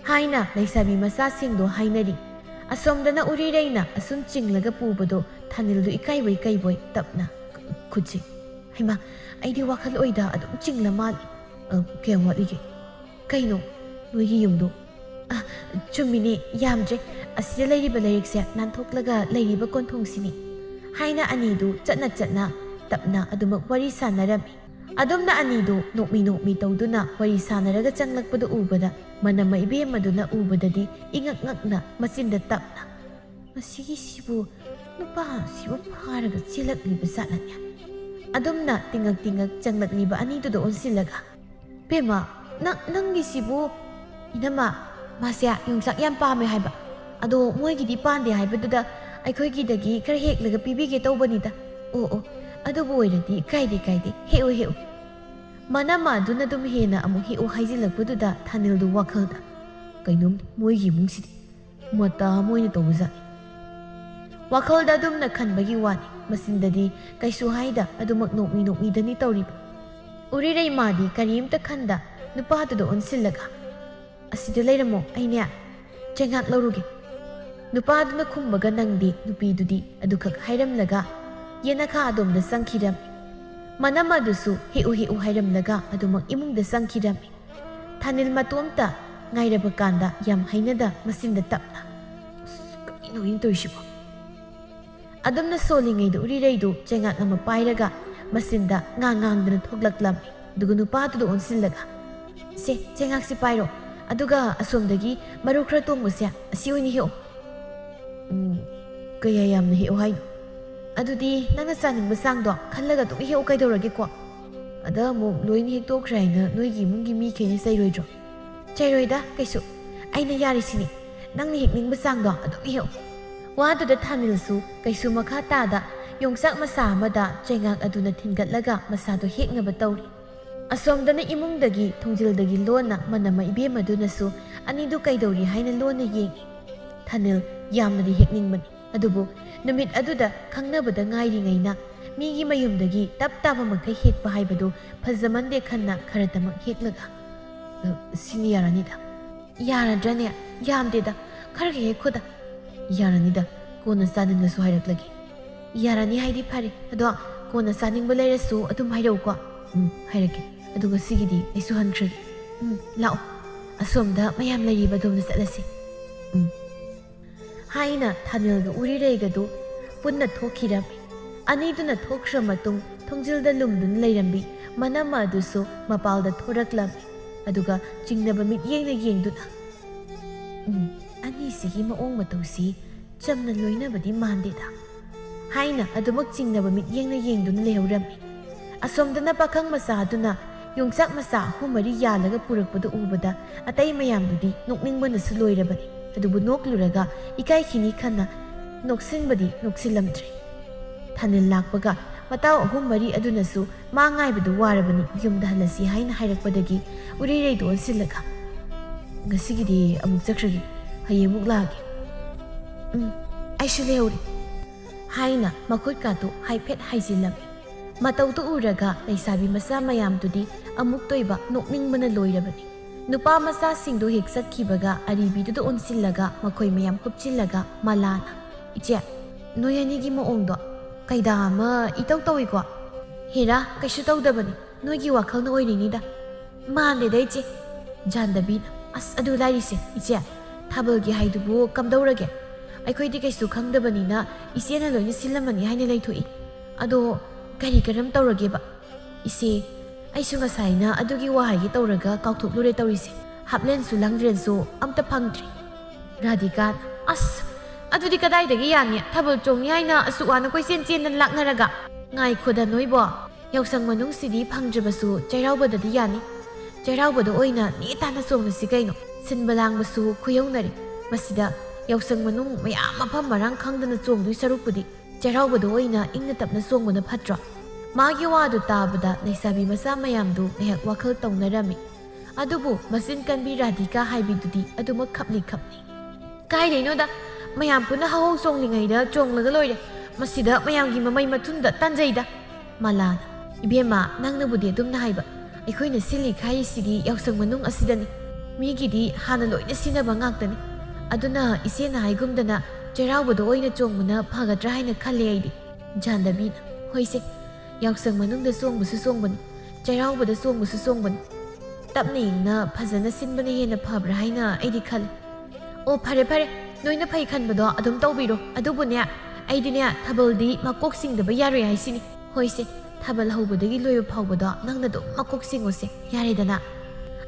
Speaker 1: haina leisabi masa singdo hainari asomdana urireina asum chinglaga pubado Thanildu ikaibai kaiboi tapna khuchi haima aidi wakhal oida adum chingla mal kem walige kaino noigi yumdo chumini yamje asida leiriba leirikse nanthoklaga leiriba konthong haina anidu chatna tapna adumak wari sanarami Adumna anidu nokmi tawduna wari sanaraga changlakpada ubada manama ibe maduna ubadadi ingak-ngakna masinda tapna masigi sibu nupa sibu pharaga chilakliba satnanya adumna tingak changlakliba anidu do onsilaga pema nangi sibu inama masya yongsak yam pame haiba ado moigidi pande haibaduda aikhoigidagi kar heklaga pibige tawbanida o adubu oiradi kaide heu Manama aduna dum hena amu heu haijilakpaduda Thanildu wakhalda kainom moigi mungsidi mota moina tawza wakhalda dumna khanbagi wani masindadi kaisu haida adumak nokmi dani tawriba urirei madi karimta khanda nupaduda onsillaga asida leiramo aine chengak lauruge nupaduna khumbaga nangdi nupidudi adukak hairamlaga yenakha adomda sangkhiram Manama dusu heu hairamlaga adumak imungda sangkirami Thanil matomta ngairaba kanda yam hainada masinda tapna kaino intoishibo adumna solingaidu urireidu chengak ama pairaga masinda ngangdana thoglaklam dugu nupatudu onsillaga se chengak si pairo aduga asomdagi maru khra tongmusya asi oini heu kaya yamna heu haino Adudi nana saning basangdo khallaga tu heu kaidorage ko ada mo loini hek tokraina noigi mungi mi khene sairoidro chairoida kaisu aina yari sini nangni hek ning basangdo adu heu wadu da Thanilsu kaisu makha ta da yongsak masa amada chengak aduna thingatlaga masado heknaba tawri asomdana imungdagi thongjildagi lona manama ibe madunasu anidu kaidori haina lona yengi Thanil yamnadi hekningmani adubu numit aduda khangnabada ngairingaina migi mayumdagi tap makai hekpa haibadu phazamande khanna kharatamak heklaga sini yaranida yaradrane yamdeda kharge hekhoda yaranida kona saningasu hairaklagi yarani haidi phare ado kona saningba leirasu adum hairauko hairake aduga sigidi aisu hankhre lao asomda mayam leiriba domna salasi haina Thanilga urireigadu punna thokirami aniduna thokhra matung thongjilda lumdun leirambi manama adusu mapalda thoraklami aduga chingnaba mityengna yengduna ani sigi maong matausi chamna loinabadi mandeda haina adumak chingnaba mityengna yengduna lehaurami asomdana pakhang masa aduna yongsak masa humari yalaga purakpada ubada atai mayamdudi nokningbana su loirabani adubu nokluraga ikai khini khanna noksinbadi noksilamdre Thanil lakpaga mataw ahum mari adunasu mangaibadu warabani yumda halasi haina hairakpadagi urirei do onsillaga ngasigidi amuk chakragi hayemuk lagi aishu leuri haina makhut ka to haiphet haizilami mataw to uraga leisabi masa mayamdudi amuk toiba nokningbana loirabani nupa masa singdo hek sakhibaga aribidu do onsillaga makhoi mayam hupchillaga malana iche noyanigi moongdo ꯀꯩꯗꯥ ꯑꯃ ꯏꯇꯧ ꯇꯧꯏꯀꯣ ꯍꯦꯔꯥ ꯀꯩꯁꯨ ꯇꯧꯗꯕꯅꯤ ꯅꯣꯏꯒꯤ ꯋꯥꯈꯜꯅ ꯑꯣꯏꯔꯤꯅꯤꯗ ꯃꯥꯟꯗꯦꯗ ꯏꯆꯦ ꯖꯥꯟꯗꯕꯤꯅ ꯑꯁ ꯑꯗꯨ ꯂꯥꯏꯔꯤꯁꯦ ꯏꯆꯦ ꯊꯥꯕꯜꯒꯤ ꯍꯥꯏꯗꯨꯕꯨ ꯀꯝꯗꯧꯔꯒꯦ ꯑꯩꯈꯣꯏꯗꯤ ꯀꯩꯁꯨ ꯈꯪꯗꯕꯅꯤꯅ ꯏꯆꯦꯅ ꯂꯣꯏꯅ ꯁꯤꯜꯂꯝꯃꯅꯤ ꯍꯥꯏꯅ ꯂꯩꯊꯣꯛꯏ ꯑꯗꯣ ꯀꯔꯤ ꯀꯔꯝ ꯇꯧꯔꯒꯦꯕ ꯏꯆꯦ ꯑꯩꯁꯨ ꯉꯁꯥꯏꯅ ꯑꯗꯨꯒꯤ ꯋꯥꯍꯩꯒꯤ ꯇꯧꯔꯒ ꯀꯥꯎꯊꯣꯛꯂꯨꯔꯦ ꯇꯧꯔꯤꯁꯦ ꯍꯥꯞꯂꯦꯟꯁꯨ ꯂꯪꯗ꯭ꯔꯦꯟꯁꯨ ꯑꯝꯇ ꯐꯪꯗ꯭ꯔꯤ ꯔꯥꯙꯤꯀꯥꯅ ꯑꯁ ꯑꯗꯨꯗꯤ ꯀꯗꯥꯏꯗꯒꯤ ꯌꯥꯅꯤ ꯊꯥꯕꯜ ꯆꯣꯡꯉꯤ ꯍꯥꯏꯅ ꯑꯁꯨꯛ ꯋꯥꯅ ꯀꯣꯏꯆꯦꯟ ꯆꯦꯟꯗꯅ ꯂꯥꯛꯅꯔꯒ ꯉꯥꯏꯈꯣꯗ ꯅꯣꯏꯕꯣ ꯌꯥꯎꯁꯪ ꯃꯅꯨꯡꯁꯤꯗꯤ ꯐꯪꯗ꯭ꯔꯕꯁꯨ ꯆꯩꯔꯥꯎꯕꯗꯗꯤ ꯌꯥꯅꯤ ꯆꯩꯔꯥꯎꯕꯗ ꯑꯣꯏꯅ ꯅꯦꯇꯥꯅ ꯆꯣꯡꯉꯁꯤ ꯀꯩꯅꯣ ꯁꯤꯟꯕ ꯂꯥꯡꯕꯁꯨ ꯈꯨꯌꯧꯅꯔꯤ ꯃꯁꯤꯗ ꯌꯥꯎꯁꯪ ꯃꯅꯨꯡ ꯃꯌꯥꯝ ꯃꯐꯝ ꯃꯔꯥꯡ ꯈꯪꯗꯅ ꯆꯣꯡꯗꯣꯏ ꯁꯔꯨꯛꯄꯨꯗꯤ ꯆꯩꯔꯥꯎꯕꯗ ꯑꯣꯏꯅ ꯏꯪꯅ ꯇꯞꯅ ꯆꯣꯡꯕꯅ ꯐꯠꯇ꯭ꯔꯣ ꯃꯥꯒꯤ ꯋꯥꯗꯨ ꯇꯥꯕꯗ ꯂꯩꯁꯥꯕꯤ ꯃꯆꯥ ꯃꯌꯥꯝꯗꯨ ꯉꯥꯏꯍꯥꯛ ꯋꯥꯈꯜ ꯇꯧꯅꯔꯝꯃꯤ ꯑꯗꯨꯕꯨ ꯃꯆꯤꯟ ꯀꯟꯕꯤ ꯔꯥꯙꯤꯀꯥ ꯍꯥꯏꯕꯤꯗꯨꯗꯤ ꯑꯗꯨꯃꯛ ꯈꯞꯂꯤ ꯀꯥꯏꯗꯩꯅꯣꯗ ꯃꯌꯥꯝ ꯄꯨꯟꯅ ꯍꯧꯍꯧ ꯆꯣꯡꯂꯤꯉꯩꯗ ꯆꯣꯡꯂꯒ ꯂꯣꯏꯔꯦ ꯃꯁꯤꯗ ꯃꯌꯥꯝꯒꯤ ꯃꯃꯩ ꯃꯊꯨꯟꯗ ꯇꯥꯟꯖꯩꯗ ꯃꯂꯥꯅ ꯏꯕꯦꯝꯃ ꯅꯪꯅꯕꯨꯗꯤ ꯑꯗꯨꯝꯅ ꯍꯥꯏꯕ ꯑꯩꯈꯣꯏꯅ ꯁꯤꯜꯂꯤ ꯈꯥꯏꯔꯤꯁꯤꯗꯤ ꯌꯥꯎꯁꯪ ꯃꯅꯨꯡ ꯑꯁꯤꯗꯅꯤ ꯃꯤꯒꯤꯗꯤ ꯍꯥꯟꯅ ꯂꯣꯏꯅ ꯁꯤꯟꯅꯕ ꯉꯥꯛꯇꯅꯤ ꯑꯗꯨꯅ ꯏꯆꯦꯅ ꯍꯥꯏꯒꯨꯝꯗꯅ ꯆꯩꯔꯥꯎꯕꯗ ꯑꯣꯏꯅ ꯆꯣꯡꯕꯅ ꯐꯒꯗ꯭ꯔꯥ ꯍꯥꯏꯅ ꯈꯜꯂꯦ ꯑꯩꯗꯤ ꯖꯥꯟꯗꯕꯤꯅ ꯍꯣꯏꯁꯦ ꯌꯥꯎꯁꯪ ꯃꯅꯨꯡꯗ ꯆꯣꯡꯕꯁꯨ ꯆꯣꯡꯕꯅꯤ ꯆꯩꯔꯥꯎꯕꯗ ꯆꯣꯡꯕꯁꯨ ꯆꯣꯡꯕꯅꯤ ꯇꯞꯅ ꯏꯪꯅ ꯐꯖꯅ ꯁꯤꯟꯕꯅ ꯍꯦꯟꯅ ꯐꯕ꯭ꯔꯥ ꯍꯥꯏꯅ ꯑꯩꯗꯤ ꯈꯜꯂꯤ ꯑꯣ ꯐꯔꯦ ꯐꯔꯦ ꯅꯣꯏꯅ ꯐꯩ ꯈꯟꯕꯗꯣ ꯑꯗꯨꯝ ꯇꯧꯕꯤꯔꯣ ꯑꯗꯨꯕꯨꯅꯦ ꯑꯩꯗꯤꯅꯦ ꯊꯥꯕꯜꯗꯤ ꯃꯀꯣꯛ ꯁꯤꯡꯗꯕ ꯌꯥꯔꯣꯏ ꯍꯥꯏꯁꯤꯅꯤ ꯍꯣꯏꯁꯦ ꯊꯥꯕꯜ ꯍꯧꯕꯗꯒꯤ ꯂꯣꯏꯕ ꯐꯥꯎꯕꯗꯣ ꯅꯪꯅ ꯑꯗꯨꯝ ꯃꯀꯣꯛ ꯁꯤꯡꯉꯨꯁꯦ ꯌꯥꯔꯦꯗꯅ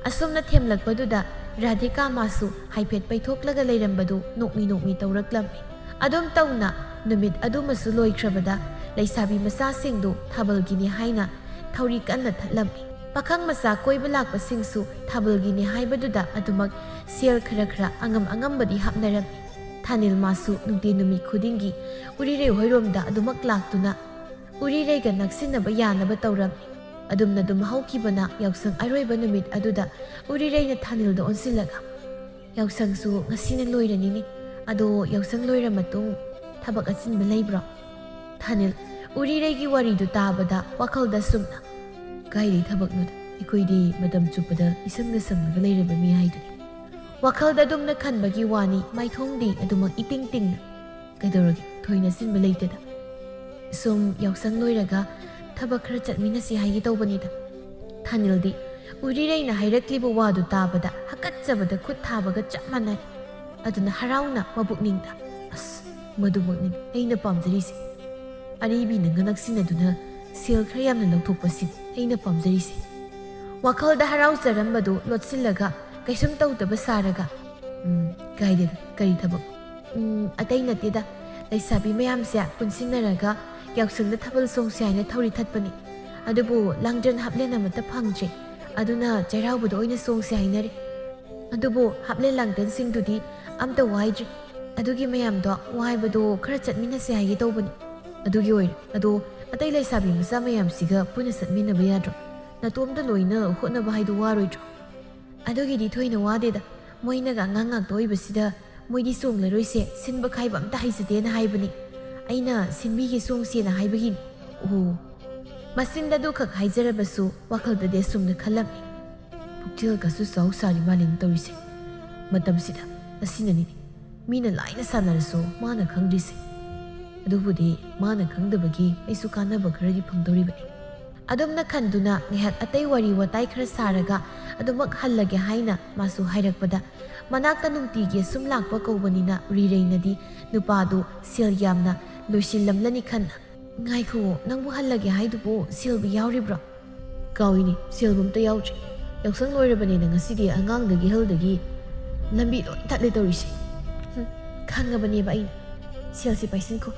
Speaker 1: ꯑꯁꯨꯝꯅ ꯊꯦꯝꯂꯛꯄꯗꯨꯗ ꯔꯥꯙꯤꯀꯥ ꯃꯥꯁꯨ ꯍꯥꯏꯐꯦꯠ ꯄꯩꯊꯣꯛꯂꯒ ꯂꯩꯔꯝꯕꯗꯨ ꯅꯣꯛꯃꯤ ꯅꯣꯛꯃꯤ ꯇꯧꯔꯛꯂꯝꯃꯤ ꯑꯗꯨꯝ ꯇꯧꯅ ꯅꯨꯃꯤꯠ ꯑꯗꯨꯃꯁꯨ ꯂꯣꯏꯈ꯭ꯔꯕꯗ ꯂꯩꯁꯥꯕꯤ ꯃꯆꯥꯁꯤꯡꯗꯨ ꯊꯥꯕꯜꯒꯤꯅꯤ ꯍꯥꯏꯅ ꯊꯧꯔꯤ ꯀꯟꯅ ꯊꯠꯂꯝꯃꯤ ꯄꯥꯈꯪ ꯃꯆꯥ ꯀꯣꯏꯕ ꯂꯥꯛꯄꯁꯤꯡꯁꯨ ꯊꯥꯕꯜꯒꯤꯅꯤ ꯍꯥꯏꯕꯗꯨꯗ ꯑꯗꯨꯃꯛ ꯁꯦꯜ ꯈꯔ ꯑꯉꯝ ꯑꯉꯝꯕꯗꯤ ꯍꯥꯞꯅꯔꯝꯃꯤ ꯊꯥꯅꯤꯜ ꯃꯥꯁꯨ ꯅꯨꯡꯇꯤ ꯅꯨꯃꯤꯠ ꯈꯨꯗꯤꯡꯒꯤ ꯎꯔꯤꯔꯩ ꯍꯣꯏꯔꯣꯝꯗ ꯑꯗꯨꯃꯛ ꯂꯥꯛꯇꯨꯅ ꯎꯔꯤꯔꯩꯒ ꯅꯛꯁꯤꯟꯅꯕ ꯌꯥꯅꯕ ꯇꯧꯔꯝꯃꯤ ꯑꯗꯨꯝ ꯍꯧꯈꯤꯕꯅ ꯌꯥꯎꯁꯪ ꯑꯔꯣꯏꯕ ꯅꯨꯃꯤꯠ ꯑꯗꯨꯗ ꯎꯔꯤꯔꯩꯅ ꯊꯥꯅꯤꯜꯗ ꯑꯣꯟꯁꯤꯜꯂꯒ ꯌꯥꯎꯁꯪꯁꯨ ꯉꯁꯤꯅ ꯂꯣꯏꯔꯅꯤꯅꯤ ꯑꯗꯣ ꯌꯥꯎꯁꯪ ꯂꯣꯏꯔ ꯃꯇꯨꯡ ꯊꯕꯛ ꯑꯆꯤꯟꯕ ꯂꯩꯕ꯭ꯔꯣ ꯊꯥꯅꯤꯜ ꯎꯔꯤꯔꯩꯒꯤ ꯋꯥꯔꯤꯗꯨ ꯇꯥꯕꯗ ꯋꯥꯈꯜꯗ ꯁꯨꯝꯅ ꯀꯥꯏꯗꯩ ꯊꯕꯛꯅꯣꯗ ꯑꯩꯈꯣꯏꯗꯤ ꯃꯇꯝ ꯆꯨꯞꯄꯗ ꯏꯁꯪꯗ ꯁꯪꯂꯒ ꯂꯩꯔꯕ ꯃꯤ ꯍꯥꯏꯗꯨꯅꯤ ꯋꯥꯈꯜꯗ ꯑꯗꯨꯝꯅ ꯈꯟꯕꯒꯤ ꯋꯥꯅꯤ ꯃꯥꯏꯊꯣꯡꯗꯤ ꯑꯗꯨꯃꯛ ꯏꯇꯤꯡ ꯇꯤꯡꯅ ꯀꯩꯗꯧꯔꯒꯦ ꯊꯣꯏꯅ ꯆꯤꯟꯕ ꯂꯩꯇꯦꯗ ꯁꯨꯝ ꯌꯥꯎꯁꯪ ꯂꯣꯏꯔꯒ ꯊꯕꯛ ꯈꯔ ꯆꯠꯃꯤꯟꯅꯁꯤ ꯍꯥꯏꯒꯦ ꯇꯧꯕꯅꯤꯗ ꯊꯥꯅꯤꯜꯗꯤ ꯎꯔꯤꯔꯩꯅ ꯍꯥꯏꯔꯛꯂꯤꯕ ꯋꯥꯗꯨ ꯇꯥꯕꯗ ꯍꯀꯠꯆꯕꯗ ꯈꯨꯠ ꯊꯥꯕꯒ ꯆꯞ ꯃꯥꯟꯅꯩ ꯑꯗꯨꯅ ꯍꯔꯥꯎꯅ ꯃꯕꯨꯛꯅꯤꯡꯗ ꯑꯁ ꯃꯗꯨꯃꯛꯅꯤ ꯑꯩꯅ ꯄꯥꯝꯖꯔꯤꯁꯦ ꯑꯔꯤꯕꯤꯅ ꯅꯛꯁꯤꯟꯅꯗꯨꯅ ꯁꯦꯜ ꯈꯔ ꯌꯥꯝꯅ ꯂꯧꯊꯣꯛꯄꯁꯤꯅꯤ ꯑꯩꯅ ꯄꯥꯝꯖꯔꯤꯁꯦ ꯋꯥꯈꯜꯗ ꯍꯔꯥꯎꯖꯔꯝꯕꯗꯨ ꯂꯣꯠꯁꯤꯜꯂꯒ ꯀꯩꯁꯨꯝ ꯇꯧꯗꯕ ꯁꯥꯔꯒ ꯀꯥꯏꯗꯦꯗ ꯀꯔꯤ ꯊꯕꯛ ꯑꯇꯩ ꯅꯠꯇꯦꯗ ꯂꯩꯁꯥꯕꯤ ꯃꯌꯥꯝꯁꯦ ꯄꯨꯟꯁꯤꯟꯅꯔꯒ ꯌꯥꯎꯁꯪꯗ ꯊꯥꯕꯜ ꯆꯣꯡꯁꯤ ꯍꯥꯏꯅ ꯊꯧꯔꯤ ꯊꯠꯄꯅꯤ ꯑꯗꯨꯕꯨ ꯂꯥꯡꯖꯟ ꯍꯥꯞꯂꯦꯟ ꯑꯃꯠꯇ ꯐꯪꯗ꯭ꯔꯦ ꯑꯗꯨꯅ ꯆꯩꯔꯥꯎꯕꯗ ꯑꯣꯏꯅ ꯆꯣꯡꯁꯤ ꯍꯥꯏꯅꯔꯤ ꯑꯗꯨꯕꯨ ꯍꯥꯞꯂꯦꯟ ꯂꯥꯡꯖꯟꯁꯤꯡꯗꯨꯗꯤ ꯑꯝꯇ ꯋꯥꯏꯗ꯭ꯔꯤ ꯑꯗꯨꯒꯤ ꯃꯌꯥꯝꯗꯣ ꯋꯥꯏꯕꯗꯣ ꯈꯔ ꯆꯠꯃꯤꯟꯅꯁꯤ ꯍꯥꯏꯒꯦ ꯇꯧꯕꯅꯤ ꯑꯗꯨꯒꯤ ꯑꯣꯏꯔꯦ ꯑꯗꯣ ꯑꯇꯩ ꯂꯩꯁꯥꯕꯤ ꯃꯆꯥ ꯃꯌꯥꯝꯁꯤꯒ ꯄꯨꯟꯅ ꯆꯠꯃꯤꯟꯅꯕ ꯌꯥꯗ꯭ꯔꯣ ꯅꯇꯣꯝꯇ ꯂꯣꯏꯅ ꯍꯣꯠꯅꯕ ꯍꯥꯏꯗꯨ ꯋꯥꯔꯣꯏꯗ꯭ꯔꯣ ꯑꯗꯨꯒꯤꯗꯤ ꯊꯣꯏꯅ ꯋꯥꯗꯦꯗ ꯃꯣꯏꯅꯒ ꯑꯉꯥꯡ ꯉꯥꯛꯇ ꯑꯣꯏꯕꯁꯤꯗ ꯃꯣꯏꯗꯤ ꯆꯣꯡꯂꯔꯣꯏꯁꯦ ꯁꯤꯟꯕ ꯈꯥꯏꯕ ꯑꯝꯇ ꯍꯩꯖꯗꯦꯅ ꯍꯥꯏꯕꯅꯤ ꯑꯩꯅ ꯁꯤꯟꯕꯤꯒꯦ ꯆꯣꯡꯁꯦꯅ ꯍꯥꯏꯕꯒꯤꯅꯤ ꯑꯣ ꯃꯆꯤꯟꯗ ꯑꯗꯨꯈꯛ ꯍꯥꯏꯖꯔꯕꯁꯨ ꯋꯥꯈꯜꯗꯗꯤ ꯑꯁꯨꯝꯅ ꯈꯜꯂꯝꯃꯤ ꯄꯨꯛꯆꯦꯜꯒꯁꯨ ꯆꯥꯎ ꯁꯥꯔꯤ ꯃꯥꯜꯂꯤꯅ ꯇꯧꯔꯤꯁꯦ ꯃꯇꯝꯁꯤꯗ ꯑꯁꯤꯅꯅꯤ ꯃꯤꯅ ꯂꯥꯏꯅ ꯁꯥꯟꯅꯔꯁꯨ ꯃꯥꯅ ꯈꯪꯗ꯭ꯔꯤꯁꯦ ꯑꯗꯨꯕꯨꯗꯤ ꯃꯥꯅ ꯈꯪꯗꯕꯒꯤ ꯑꯩꯁꯨ ꯀꯥꯟꯅꯕ ꯈꯔꯗꯤ ꯐꯪꯗꯧꯔꯤꯕꯅꯤ ꯑꯗꯨꯝꯅ ꯈꯟꯗꯨꯅ ꯉꯥꯏꯍꯥꯛ ꯑꯇꯩ ꯋꯥꯔꯤ ꯋꯥꯇꯥꯏ ꯈꯔ ꯁꯥꯔꯒ ꯑꯗꯨꯃꯛ ꯍꯜꯂꯒꯦ ꯍꯥꯏꯅ ꯃꯥꯁꯨ ꯍꯥꯏꯔꯛꯄꯗ ꯃꯅꯥꯛꯇ ꯅꯨꯡꯇꯤꯒꯤ ꯁꯨꯝ ꯂꯥꯛꯄ ꯀꯧꯕꯅꯤꯅ ꯎꯔꯤꯔꯩꯅꯗꯤ ꯅꯨꯄꯥꯗꯨ ꯁꯦꯜ ꯌꯥꯝꯅ ꯂꯣꯏꯁꯤꯜꯂꯝꯂꯅꯤ ꯈꯟꯅ ꯉꯥꯏꯈꯨꯋꯣ ꯅꯪꯕꯨ ꯍꯜꯂꯒꯦ ꯍꯥꯏꯗꯨꯕꯨ ꯁꯦꯜꯕꯨ ꯌꯥꯎꯔꯤꯕ꯭ꯔꯣ ꯀꯥꯎꯏꯅꯤ ꯁꯦꯜꯕꯨ ꯑꯝꯇ ꯌꯥꯎꯗ꯭ꯔꯤ ꯌꯥꯎꯁꯪ ꯂꯣꯏꯔꯕꯅꯤꯅ ꯉꯁꯤꯗꯤ ꯑꯉꯥꯡꯗꯒꯤ ꯍꯜꯗꯒꯤ ꯂꯝꯕꯤ ꯂꯣꯏ ꯊꯠꯂꯦ ꯇꯧꯔꯤꯁꯦ ꯈꯪꯉꯕꯅꯦꯕ ꯑꯩꯅ ꯁꯦꯜꯁꯤ ꯄꯥꯏꯁꯤꯟꯈꯣ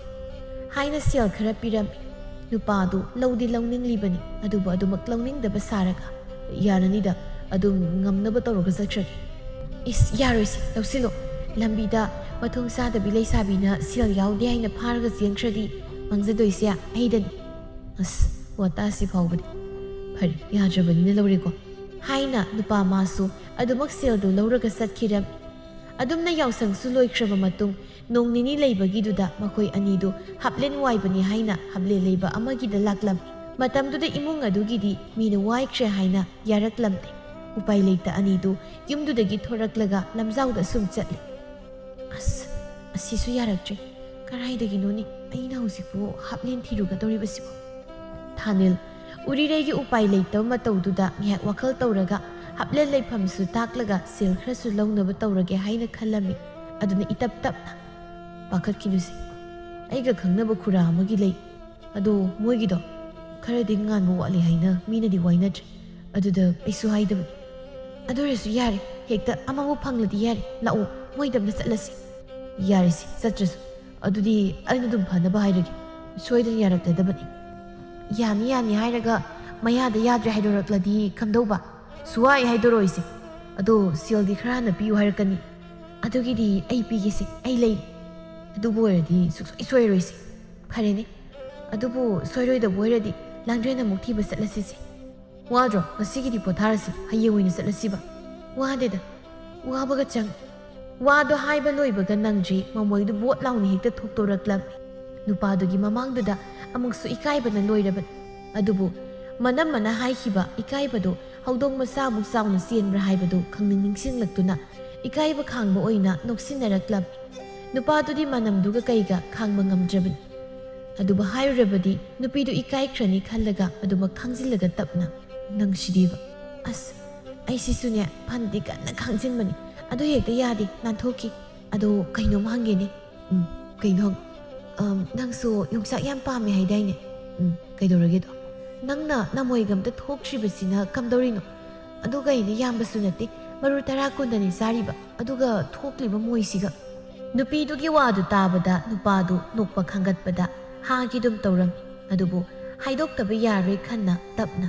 Speaker 1: ꯍꯥꯏꯅ ꯁꯦꯜ ꯈꯔ ꯄꯤꯔꯝꯃꯤ ꯅꯨꯄꯥꯗꯨ ꯂꯧꯗꯤ ꯂꯧꯅꯤꯡꯂꯤꯕꯅꯤ ꯑꯗꯨꯕꯨ ꯑꯗꯨꯃꯛ ꯂꯧꯅꯤꯡꯗꯕ ꯁꯥꯔꯒ ꯌꯥꯔꯅꯤꯗ ꯑꯗꯨꯝ ꯉꯝꯅꯕ ꯇꯧꯔꯒ ꯆꯠꯈ꯭ꯔꯒꯦ ꯏꯁ ꯌꯥꯔꯣꯏꯁꯤ ꯂꯧꯁꯤꯜꯂꯣ ꯂꯝꯕꯤꯗ ꯃꯊꯣꯡ ꯆꯥꯗꯕꯤ ꯂꯩꯁꯥꯕꯤꯅ ꯁꯦꯜ ꯌꯥꯎꯗꯦ ꯍꯥꯏꯅ ꯐꯥꯔꯒ ꯆꯦꯟꯈ꯭ꯔꯗꯤ ꯃꯥꯡꯖꯗꯣꯏꯁꯦ ꯑꯩꯗꯅꯤ ꯑꯁ ꯋꯥꯇꯥꯁꯤ ꯐꯥꯎꯕꯗꯤ ꯐꯔꯦ ꯌꯥꯗ꯭ꯔꯕꯅꯤꯅ ꯂꯧꯔꯦꯀꯣ ꯍꯥꯏꯅ ꯅꯨꯄꯥ ꯃꯥꯁꯨ ꯑꯗꯨꯃꯛ ꯁꯦꯜꯗꯨ ꯂꯧꯔꯒ ꯆꯠꯈꯤꯔꯝꯃꯤ ꯑꯗꯨꯝꯅ ꯌꯥꯎꯁꯪꯁꯨ ꯂꯣꯏꯈ꯭ꯔꯕ ꯃꯇꯨꯡ ꯅꯣꯡ ꯅꯤꯅꯤ ꯂꯩꯕꯒꯤꯗꯨꯗ ꯃꯈꯣꯏ ꯑꯅꯤꯗꯨ ꯍꯥꯞꯂꯦꯟ ꯋꯥꯏꯕꯅꯤ ꯍꯥꯏꯅ ꯍꯥꯞꯂꯦꯟ ꯂꯩꯕ ꯑꯃꯒꯤꯗ ꯂꯥꯛꯂꯝꯃꯤ ꯃꯇꯝꯗꯨꯗ ꯏꯃꯨꯡ ꯑꯗꯨꯒꯤꯗꯤ ꯃꯤꯅ ꯋꯥꯏꯈ꯭ꯔꯦ ꯍꯥꯏꯅ ꯌꯥꯔꯛꯂꯝꯗꯦ ꯎꯄꯥꯏ ꯂꯩꯇ ꯑꯅꯤꯗꯨ ꯌꯨꯝꯗꯨꯗꯒꯤ ꯊꯣꯔꯛꯂꯒ ꯂꯝꯖꯥꯎꯗ ꯁꯨꯝ ꯆꯠꯂꯤ ꯑꯁ ꯑꯁꯤꯁꯨ ꯌꯥꯔꯛꯇ꯭ꯔꯦ ꯀꯔꯥꯏꯗꯒꯤꯅꯣꯅꯤ ꯑꯩꯅ ꯍꯧꯖꯤꯛꯄꯨ ꯍꯥꯞꯂꯦꯟ ꯊꯤꯔꯨꯒꯗꯧꯔꯤꯕꯁꯤꯕꯣ? ꯊꯥꯅꯤꯜ ꯎꯔꯤꯔꯩꯒꯤ ꯎꯄꯥꯏ ꯂꯩꯇꯕ ꯃꯇꯧꯗꯨꯗ ꯉꯥꯏꯍꯥꯛ ꯋꯥꯈꯜ ꯇꯧꯔꯒ ꯍꯥꯞꯂꯦꯟ ꯂꯩꯐꯝꯁꯨ ꯇꯥꯛꯂꯒ ꯁꯦꯜ ꯈꯔꯁꯨ ꯂꯧꯅꯕ ꯇꯧꯔꯒꯦ ꯍꯥꯏꯅ ꯈꯜꯂꯝꯃꯤ. ꯑꯗꯨꯅ ꯏꯇꯞ ꯇꯞꯅ, ꯄꯥꯈꯠꯈꯤꯅꯨꯁꯦ, ꯑꯩꯒ ꯈꯪꯅꯕ ꯈꯨꯔꯥ ꯑꯃꯒꯤ ꯂꯩ. ꯑꯗꯣ ꯃꯣꯏꯒꯤꯗꯣ ꯈꯔꯗꯤ ꯉꯥꯟꯕ ꯋꯥꯠꯂꯤ ꯍꯥꯏꯅ ꯃꯤꯅꯗꯤ ꯋꯥꯏꯅꯗ꯭ꯔꯦ. ꯑꯗꯨꯗ ꯑꯩꯁꯨ ꯍꯥꯏꯗꯕꯅꯤ. ꯑꯗꯨ ꯑꯣꯏꯔꯁꯨ ꯌꯥꯔꯦ, ꯍꯦꯛꯇ ꯑꯃꯕꯨ ꯐꯪꯂꯗꯤ ꯌꯥꯔꯦ. ꯂꯥꯛꯑꯣ, ꯃꯣꯏꯗꯝꯅ ꯆꯠꯂꯁꯤ. ꯌꯥꯔꯦꯁꯤ, ꯆꯠꯇ꯭ꯔꯁꯨ. ꯑꯗꯨꯗꯤ ꯑꯩꯅ ꯑꯗꯨꯝ ꯐꯅꯕ ꯍꯥꯏꯔꯒꯦ. ꯁꯣꯏꯗꯅ ꯌꯥꯔꯛꯂꯗꯕꯅꯤ. ꯌꯥꯅꯤ ꯌꯥꯅꯤ ꯍꯥꯏꯔꯒ ꯃꯌꯥꯗ ꯌꯥꯗ꯭ꯔꯦ ꯍꯥꯏꯗꯣꯔꯛꯂꯗꯤ ꯀꯝꯗꯧꯕ? ꯁꯨꯋꯥꯏ ꯍꯥꯏꯗꯣꯔꯛꯏꯁꯦ. ꯑꯗꯣ ꯁꯦꯜꯗꯤ ꯈꯔ ꯍꯥꯟꯅ ꯄꯤꯌꯨ ꯍꯥꯏꯔꯛꯀꯅꯤ. ꯑꯗꯨꯒꯤꯗꯤ ꯑꯩ ꯄꯤꯒꯦꯁꯦ, ꯑꯩ ꯂꯩ. ꯑꯗꯨꯕꯨ ꯑꯣꯏꯔꯗꯤ ꯁꯨꯡꯁꯣꯏ ꯁꯣꯏꯔꯣꯏꯁꯦ. ꯐꯔꯦꯅꯦ. ꯑꯗꯨꯕꯨ ꯁꯣꯏꯔꯣꯏꯗꯕ ꯑꯣꯏꯔꯗꯤ ꯂꯥꯡꯗ꯭ꯔꯦꯟ ꯑꯃꯨꯛ ꯊꯤꯕ ꯆꯠꯂꯁꯤꯁꯦ. ꯋꯥꯗ꯭ꯔꯣ? ꯉꯁꯤꯒꯤꯗꯤ ꯄꯣꯊꯥꯔꯁꯤ, ꯍꯌꯦꯡ ꯑꯣꯏꯅ ꯆꯠꯂꯁꯤꯕ. ꯋꯥꯗꯦꯗ, ꯋꯥꯕꯒ ꯆꯪ. ꯋꯥꯗꯣ ꯍꯥꯏꯕ ꯂꯣꯏꯕꯒ ꯅꯪꯗ꯭ꯔꯤ ꯃꯃꯣꯏꯗꯨ ꯕꯣꯠ ꯂꯥꯎꯅ ꯍꯦꯛꯇ ꯊꯣꯛꯇꯣꯔꯛꯂꯝꯃꯤ. ꯅꯨꯄꯥꯗꯨꯒꯤ ꯃꯃꯥꯡꯗꯨꯗ ꯑꯃꯨꯛꯁꯨ ꯏꯀꯥꯏꯕꯅ ꯂꯣꯏꯔꯕꯅꯤ. ꯑꯗꯨꯕꯨ ꯃꯅꯝꯃꯅ ꯍꯥꯏꯈꯤꯕ ꯏꯀꯥꯏꯕꯗꯣ ꯍꯧꯗꯣꯡ ꯃꯆꯥꯃꯨꯛ ꯆꯥꯎꯅ ꯆꯦꯟꯕ꯭ꯔꯥ ꯍꯥꯏꯕꯗꯨ ꯈꯪꯅꯤꯡ ꯅꯤꯡꯁꯤꯡꯂꯛꯇꯨꯅ ꯏꯀꯥꯏꯕ ꯈꯥꯡꯕ ꯑꯣꯏꯅ ꯅꯣꯛꯁꯤꯟꯅꯔꯛꯂꯝꯃꯤ. ꯅꯨꯄꯥꯗꯨꯗꯤ ꯃꯅꯝꯗꯨꯒ ꯀꯩꯒ ꯈꯥꯡꯕ ꯉꯝꯗ꯭ꯔꯕꯅꯤ. ꯑꯗꯨꯕꯨ ꯍꯥꯏꯔꯨꯔꯕꯗꯤ ꯅꯨꯄꯤꯗꯨ ꯏꯀꯥꯏꯈ꯭ꯔꯅꯤ ꯈꯜꯂꯒ ꯑꯗꯨꯃꯛ ꯈꯥꯡꯖꯤꯜꯂꯒ ꯇꯞꯅ, ꯅꯪꯁꯤꯗꯤꯕ. ꯑꯁ, ꯑꯩꯁꯤꯁꯨꯅꯦ ꯐꯅꯗꯤ ꯀꯟꯅ ꯈꯥꯡꯖꯤꯟꯕꯅꯤ. ꯑꯗꯨ ꯍꯦꯛꯇ ꯌꯥꯗꯦ, ꯅꯥꯟꯊꯣꯛꯈꯤ. ꯑꯗꯣ ꯀꯩꯅꯣꯝ ꯍꯪꯒꯦꯅꯦ. ꯀꯩꯅꯣ? ꯅꯪꯁꯨ ꯌꯣꯡꯆꯥꯛ ꯌꯥꯝ ꯄꯥꯝꯃꯦ ꯍꯥꯏꯗꯥꯏꯅꯦ? ꯀꯩꯗꯧꯔꯒꯦꯗꯣ? ꯅꯪꯅ ꯅꯃꯣꯏꯒ ꯑꯝꯇ ꯊꯣꯛꯇ꯭ꯔꯤꯕꯁꯤꯅ ꯀꯝꯗꯧꯔꯤꯅꯣ? ꯑꯗꯨꯒ ꯑꯩꯅ ꯌꯥꯝꯕꯁꯨ ꯅꯠꯇꯦ, ꯃꯔꯨ 10 ꯀꯨꯟꯗꯅꯤ ꯆꯥꯔꯤꯕ. ꯑꯗꯨꯒ ꯊꯣꯛꯂꯤꯕ ꯃꯣꯏꯁꯤꯒ. ꯅꯨꯄꯤꯗꯨꯒꯤ ꯋꯥꯗꯨ ꯇꯥꯕꯗ ꯅꯨꯄꯥꯗꯨ ꯅꯣꯛꯄ ꯈꯥꯡꯒꯠꯄꯗ ꯍꯥꯒꯤꯗꯨꯝ ꯇꯧꯔꯝꯃꯤ. ꯑꯗꯨꯕꯨ ꯍꯥꯏꯗꯣꯛꯇꯕ ꯌꯥꯔꯣꯏ ꯈꯟꯅ ꯇꯞꯅ,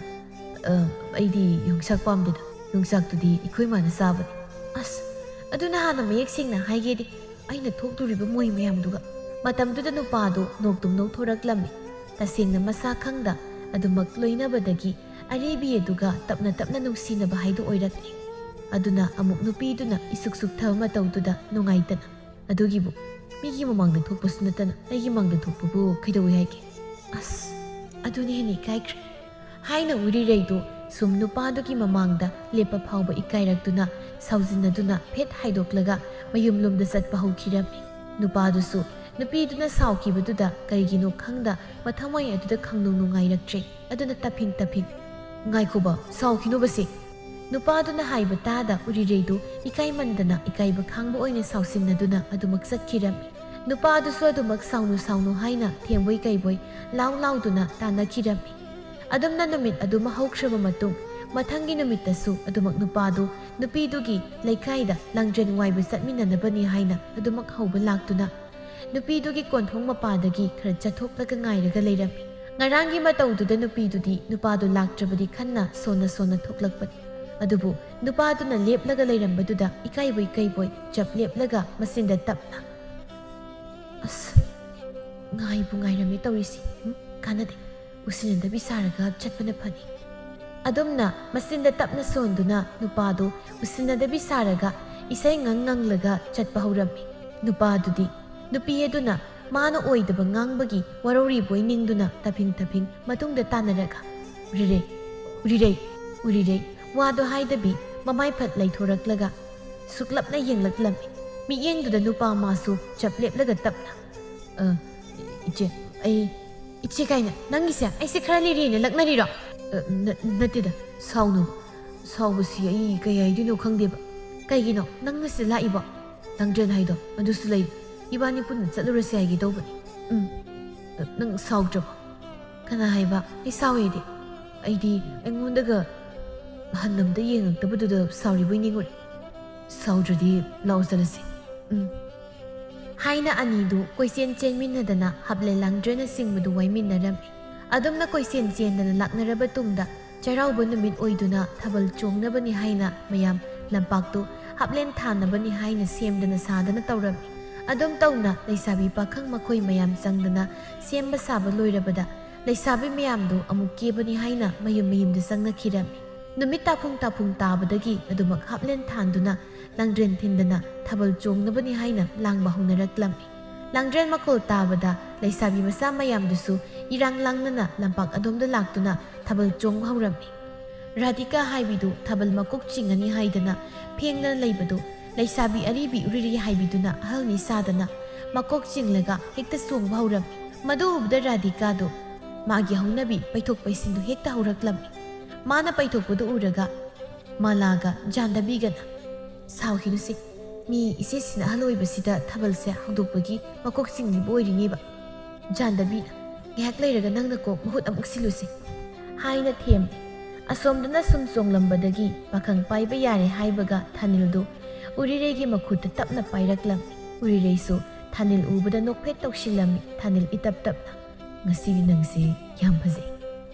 Speaker 1: ꯑꯩꯗꯤ ꯌꯣꯡꯆꯥꯛ ꯄꯥꯝꯗꯦꯗ. ꯌꯣꯡꯆꯥꯛꯇꯨꯗꯤ ꯑꯩꯈꯣꯏ ꯃꯥꯅ ꯆꯥꯕꯅꯤ. ꯑꯁ, ꯑꯗꯨꯅ ꯍꯥꯟꯅ ꯃꯌꯦꯛ ꯁꯦꯡꯅ ꯍꯥꯏꯒꯦꯗꯤ, ꯑꯩꯅ ꯊꯣꯛꯇꯣꯔꯤꯕ ꯃꯣꯏ ꯃꯌꯥꯝꯗꯨꯒ. ꯃꯇꯝꯗꯨꯗ ꯅꯨꯄꯥꯗꯨ ꯅꯣꯛꯇꯨꯝ ꯅꯣꯛꯊꯣꯔꯛꯂꯝꯃꯤ. ꯇꯁꯦꯡꯅ ꯃꯁꯥ ꯈꯪꯗ ꯑꯗꯨꯃꯛ ꯂꯣꯏꯅꯕꯗꯒꯤ ꯑꯔꯤꯕꯤ ꯑꯗꯨꯒ ꯇꯞꯅ ꯇꯞꯅ ꯅꯨꯡꯁꯤꯅꯕ ꯍꯥꯏꯗꯨ ꯑꯣꯏꯔꯛꯂꯤ. ꯑꯗꯨꯅ ꯑꯃꯨꯛ ꯅꯨꯄꯤꯗꯨꯅ ꯏꯁꯨꯛ ꯁꯨꯛꯊꯕ ꯃꯇꯧꯗꯨꯗ ꯅꯨꯡꯉꯥꯏꯇꯅ, ꯑꯗꯨꯒꯤꯕꯨ ꯃꯤꯒꯤ ꯃꯃꯥꯡꯗ ꯊꯣꯛꯄꯁꯨ ꯅꯠꯇꯅ ꯑꯩꯒꯤ ꯃꯥꯡꯗ ꯊꯣꯛꯄꯕꯨ ꯀꯩꯗꯧꯋꯤ ꯍꯥꯏꯒꯦ? ꯑꯁ, ꯑꯗꯨꯅ ꯍꯦꯟꯅ ꯏꯀꯥꯏꯈ꯭ꯔꯦ ꯍꯥꯏꯅ ꯎꯔꯤꯔꯩꯗꯨ ꯁꯨꯝ ꯅꯨꯄꯥꯗꯨꯒꯤ ꯃꯃꯥꯡꯗ ꯂꯦꯞꯄ ꯐꯥꯎꯕ ꯏꯀꯥꯏꯔꯛꯇꯨꯅ ꯁꯥꯎꯖꯤꯟꯅꯗꯨꯅ ꯐꯦꯠ ꯍꯥꯏꯗꯣꯛꯂꯒ ꯃꯌꯨꯝꯂꯣꯝꯗ ꯆꯠꯄ ꯍꯧꯈꯤꯔꯝꯃꯤ. ꯅꯨꯄꯥꯗꯨꯁꯨ ꯅꯨꯄꯤꯗꯨꯅ ꯁꯥꯎꯈꯤꯕꯗꯨꯗ ꯀꯔꯤꯒꯤꯅꯣ ꯈꯪꯗ ꯃꯊꯃꯣꯏ ꯑꯗꯨꯗ ꯈꯪꯅꯨꯡ ꯅꯨꯡꯉꯥꯏꯔꯛꯇ꯭ꯔꯦ. ꯑꯗꯨꯅ ꯇꯞꯐꯤꯡ ꯇꯞꯐꯤꯡ, ꯉꯥꯏꯈꯣꯕ, ꯁꯥꯎꯈꯤꯅꯨꯕꯁꯦ. ꯅꯨꯄꯥꯗꯨꯅ ꯍꯥꯏꯕ ꯇꯥꯗ ꯎꯔꯤꯔꯩꯗꯨ ꯏꯀꯥꯏꯃꯟꯗꯅ ꯏꯀꯥꯏꯕ ꯈꯥꯡꯕ ꯑꯣꯏꯅ ꯁꯥꯎꯁꯤꯟꯅꯗꯨꯅ ꯑꯗꯨꯃꯛ ꯆꯠꯈꯤꯔꯝꯃꯤ. ꯅꯨꯄꯥꯗꯨꯁꯨ ꯑꯗꯨꯃꯛ ꯁꯥꯎꯅꯨ ꯁꯥꯎꯅꯨ ꯍꯥꯏꯅ ꯊꯦꯝꯕꯣꯏ ꯀꯩꯕꯣꯏ ꯂꯥꯎ ꯂꯥꯎꯗꯨꯅ ꯇꯥꯟꯅꯈꯤꯔꯝꯃꯤ. ꯑꯗꯨꯝꯅ ꯅꯨꯃꯤꯠ ꯑꯗꯨꯃ ꯍꯧꯈ꯭ꯔꯕ ꯃꯇꯨꯡ ꯃꯊꯪꯒꯤ ꯅꯨꯃꯤꯠꯇꯁꯨ ꯑꯗꯨꯃꯛ ꯅꯨꯄꯥꯗꯨ ꯅꯨꯄꯤꯗꯨꯒꯤ ꯂꯩꯀꯥꯏꯗ ꯂꯥꯡꯗ꯭ꯔꯦꯟ ꯋꯥꯏꯕ ꯆꯠꯃꯤꯟꯅꯅꯕꯅꯤ ꯍꯥꯏꯅ ꯑꯗꯨꯃꯛ ꯍꯧꯕ ꯂꯥꯛꯇꯨꯅ ꯅꯨꯄꯤꯗꯨꯒꯤ ꯀꯣꯟꯊꯣꯡ ꯃꯄꯥꯗꯒꯤ ꯈꯔ ꯆꯠꯊꯣꯛꯂꯒ ꯉꯥꯏꯔꯒ ꯂꯩꯔꯝꯃꯤ. ꯉꯔꯥꯡꯒꯤ ꯃꯇꯧꯗꯨꯗ ꯅꯨꯄꯤꯗꯨꯗꯤ ꯅꯨꯄꯥꯗꯨ ꯂꯥꯛꯇ꯭ꯔꯕꯗꯤ ꯈꯟꯅ ꯁꯣꯟꯅ ꯁꯣꯟꯅ ꯊꯣꯛꯂꯛꯄꯅꯤ. ꯑꯗꯨꯕꯨ ꯅꯨꯄꯥꯗꯨꯅ ꯂꯦꯞꯂꯒ ꯂꯩꯔꯝꯕꯗꯨꯗ ꯏꯀꯥꯏꯕꯣꯏ ꯀꯩꯕꯣꯏ ꯆꯞ ꯂꯦꯞꯂꯒ ꯃꯆꯤꯟꯗ ꯇꯞꯅ, ꯑꯁ, ꯉꯥꯏꯕꯨ ꯉꯥꯏꯔꯝꯃꯦ ꯇꯧꯔꯤꯁꯤ. ꯀꯥꯟꯅꯗꯦ, ꯎꯁꯤꯟꯅꯗꯕꯤ ꯁꯥꯔꯒ ꯆꯠꯄꯅ ꯐꯅꯤ. ꯑꯗꯨꯝꯅ ꯃꯆꯤꯟꯗ ꯇꯞꯅ ꯁꯣꯟꯗꯨꯅ ꯅꯨꯄꯥꯗꯨ ꯎꯁꯤꯟꯅꯗꯕꯤ ꯁꯥꯔꯒ ꯏꯁꯩ ꯉꯪꯂꯒ ꯆꯠꯄ ꯍꯧꯔꯝꯃꯤ. ꯅꯨꯄꯥꯗꯨꯗꯤ ꯅꯨꯄꯤ ꯑꯗꯨꯅ ꯃꯥꯅ ꯑꯣꯏꯗꯕ ꯉꯥꯡꯕꯒꯤ ꯋꯥꯔꯧꯔꯤꯕꯣꯏ ꯅꯤꯡꯗꯨꯅ ꯇꯐꯤꯡ ꯇꯐꯤꯡ ꯃꯇꯨꯡꯗ ꯇꯥꯟꯅꯔꯒ, ꯎꯔꯤꯔꯩ, ꯎꯔꯤꯔꯩ, ꯎꯔꯤꯔꯩ, ꯋꯥꯗꯣ ꯍꯥꯏꯗꯕꯤ ꯃꯃꯥꯏ ꯐꯠ ꯂꯩꯊꯣꯔꯛꯂꯒ ꯁꯨꯛꯂꯞꯅ ꯌꯦꯡꯂꯛꯂꯝꯃꯤ. ꯃꯤꯠꯌꯦꯡꯗꯨꯗ ꯅꯨꯄꯥ ꯃꯥꯁꯨ ꯆꯞ ꯂꯦꯞꯂꯒ ꯇꯞꯅ, ꯏꯆꯦ, ꯏꯆꯦ ꯀꯥꯏꯅ, ꯅꯪꯒꯤꯁꯦ ꯑꯩꯁꯦ ꯈꯔ ꯂꯤꯔꯤꯅ ꯂꯛꯅꯔꯤꯔꯣ? ꯅꯠꯇꯦꯗ, ꯁꯥꯎꯅꯨ. ꯁꯥꯎꯕꯁꯤ ꯑꯩ ꯀꯩ ꯍꯥꯏꯗꯣꯏꯅꯣ ꯈꯪꯗꯦꯕ. ꯀꯩꯒꯤꯅꯣ ꯅꯪꯅ ꯁꯤꯗ ꯂꯥꯛꯏꯕꯣ? ꯂꯥꯡꯗ꯭ꯔꯦꯟ ꯍꯥꯏꯗꯣ ꯑꯗꯨꯁꯨ ꯂꯩ. ꯏꯕꯥꯅꯤ ꯄꯨꯟꯅ ꯆꯠꯂꯨꯔꯁꯦ ꯍꯥꯏꯒꯦ ꯇꯧꯕꯅꯤ. ꯅꯪ ꯁꯥꯎꯗ꯭ꯔꯕꯣ? ꯀꯅꯥ ꯍꯥꯏꯕ ꯑꯩ ꯁꯥꯎꯋꯦꯗꯤ? ꯑꯩꯗꯤ ꯑꯩꯉꯣꯟꯗꯒ ꯍꯟꯅꯝꯗ ꯌꯦꯡꯉꯛꯇꯕꯗꯨꯗ ꯁꯥꯎꯔꯤꯕꯣꯏ ꯅꯤꯡꯉꯨꯔꯦ. ꯁꯥꯎꯗ꯭ꯔꯗꯤ ꯂꯥꯛꯑꯣ ꯆꯠꯂꯁꯤ. ꯍꯥꯏꯅ ꯑꯅꯤꯗꯨ ꯀꯣꯏꯆꯦꯟ ꯆꯦꯟꯃꯤꯟꯅꯗꯅ ꯍꯥꯞꯂꯦꯟ ꯂꯥꯡꯗ꯭ꯔꯦꯟꯅ ꯆꯤꯡꯕꯗꯨ ꯋꯥꯏꯃꯤꯟꯅꯔꯝꯃꯤ. ꯑꯗꯨꯝꯅ ꯀꯣꯏꯆꯦꯟ ꯆꯦꯟꯗꯅ ꯂꯥꯛꯅꯔꯕ ꯇꯨꯡꯗ ꯆꯩꯔꯥꯎꯕ ꯅꯨꯃꯤꯠ ꯑꯣꯏꯗꯨꯅ ꯊꯥꯕꯜ ꯆꯣꯡꯅꯕꯅꯤ ꯍꯥꯏꯅ ꯃꯌꯥꯝ ꯂꯝꯄꯥꯛꯇꯨ ꯍꯥꯞꯂꯦꯟ ꯊꯥꯅꯕꯅꯤ ꯍꯥꯏꯅ ꯁꯦꯝꯗꯅ ꯁꯥꯗꯅ ꯇꯧꯔꯝꯃꯤ. ꯑꯗꯨꯝ ꯇꯧꯅ ꯂꯩꯁꯥꯕꯤ ꯄꯥꯈꯪ ꯃꯈꯣꯏ ꯃꯌꯥꯝ ꯆꯪꯗꯅ ꯁꯦꯝꯕ ꯁꯥꯕ ꯂꯣꯏꯔꯕꯗ ꯂꯩꯁꯥꯕꯤ ꯃꯌꯥꯝꯗꯨ ꯑꯃꯨꯛ ꯀꯦꯕꯅꯤ ꯍꯥꯏꯅ ꯃꯌꯨꯝ ꯃꯌꯨꯝꯗ ꯆꯪꯅꯈꯤꯔꯝꯃꯤ. ꯅꯨꯃꯤꯠ ꯇꯥꯐꯨꯡ ꯇꯥꯐꯨꯡ ताबदगी अदुमक हापलेन थांदुना लांग्रेन थिंदना थबल चोंगनबनी हाइना लांगबा हौनरक्लम्मी लांग्रेन मखोल ताबदा लैसाबी मसा मयामदुसु इरांग लांगनना लंपाक अदोमदा लाक्तुना थबल चोंगबा हौरम्मी राधिका हाइबिदु थबल मकोक चिंगनी हाइदना फेंगना लैबदु लैसाबी अरीबी उरिरी हाइबिदुना अहलनी सादना मकोक चिंगलगा हेक्ता चोंगबा हौरम्मी ꯃꯗꯨ ꯎꯕꯗ ꯔꯥꯙꯤꯀꯥꯗꯣ ꯃꯥꯒꯤ ꯍꯧꯅꯕꯤ ꯄꯩꯊꯣꯛ ꯄꯩꯁꯤꯟꯗꯨ ꯍꯦꯛꯇ ꯍꯧꯔꯛꯂꯝꯃꯤ꯫ ꯃꯥꯅ ꯄꯩꯊꯣꯛꯄꯗꯨ ꯎꯔꯒ ꯃꯥꯂꯥꯒ ꯖꯥꯟꯗꯕꯤꯒꯅ ꯁꯥꯎꯈꯤꯅꯨꯁꯤ, ꯃꯤ ꯏꯆꯦꯁꯤꯅ ꯑꯍꯜ ꯑꯣꯏꯕꯁꯤꯗ ꯊꯥꯕꯜꯁꯦ ꯍꯧꯗꯣꯛꯄꯒꯤ ꯃꯀꯣꯛ ꯆꯤꯡꯂꯤꯕ ꯑꯣꯏꯔꯤꯅꯦꯕ꯫ ꯖꯥꯟꯗꯕꯤꯅ ꯉꯥꯏꯍꯥꯛ ꯂꯩꯔꯒ ꯅꯪꯅ ꯀꯣꯛ ꯃꯍꯨꯠ ꯑꯃꯨꯛ ꯁꯤꯜꯂꯨꯁꯤ ꯍꯥꯏꯅ ꯊꯦꯝꯃꯤ꯫ ꯑꯁꯣꯝꯗꯅ ꯁꯨꯝ ꯆꯣꯡꯂꯝꯕꯗꯒꯤ ꯄꯥꯈꯪ ꯄꯥꯏꯕ ꯌꯥꯔꯦ ꯍꯥꯏꯕꯒ ꯊꯥꯅꯤꯜꯗꯨ ꯎꯔꯤꯔꯩꯒꯤ ꯃꯈꯨꯠꯇ ꯇꯞꯅ ꯄꯥꯏꯔꯛꯂꯝꯃꯤ꯫ ꯎꯔꯤꯔꯩꯁꯨ ꯊꯥꯅꯤꯜ ꯎꯕꯗ ꯅꯣꯛꯐꯦꯠ ꯇꯧꯁꯤꯜꯂꯝꯃꯤ꯫ ꯊꯥꯅꯤꯜ ꯏꯇꯞ ꯇꯞꯅ ꯉꯁꯤꯗꯤ ꯅꯪꯁꯦ ꯌꯥꯝ ꯐꯖꯩ꯫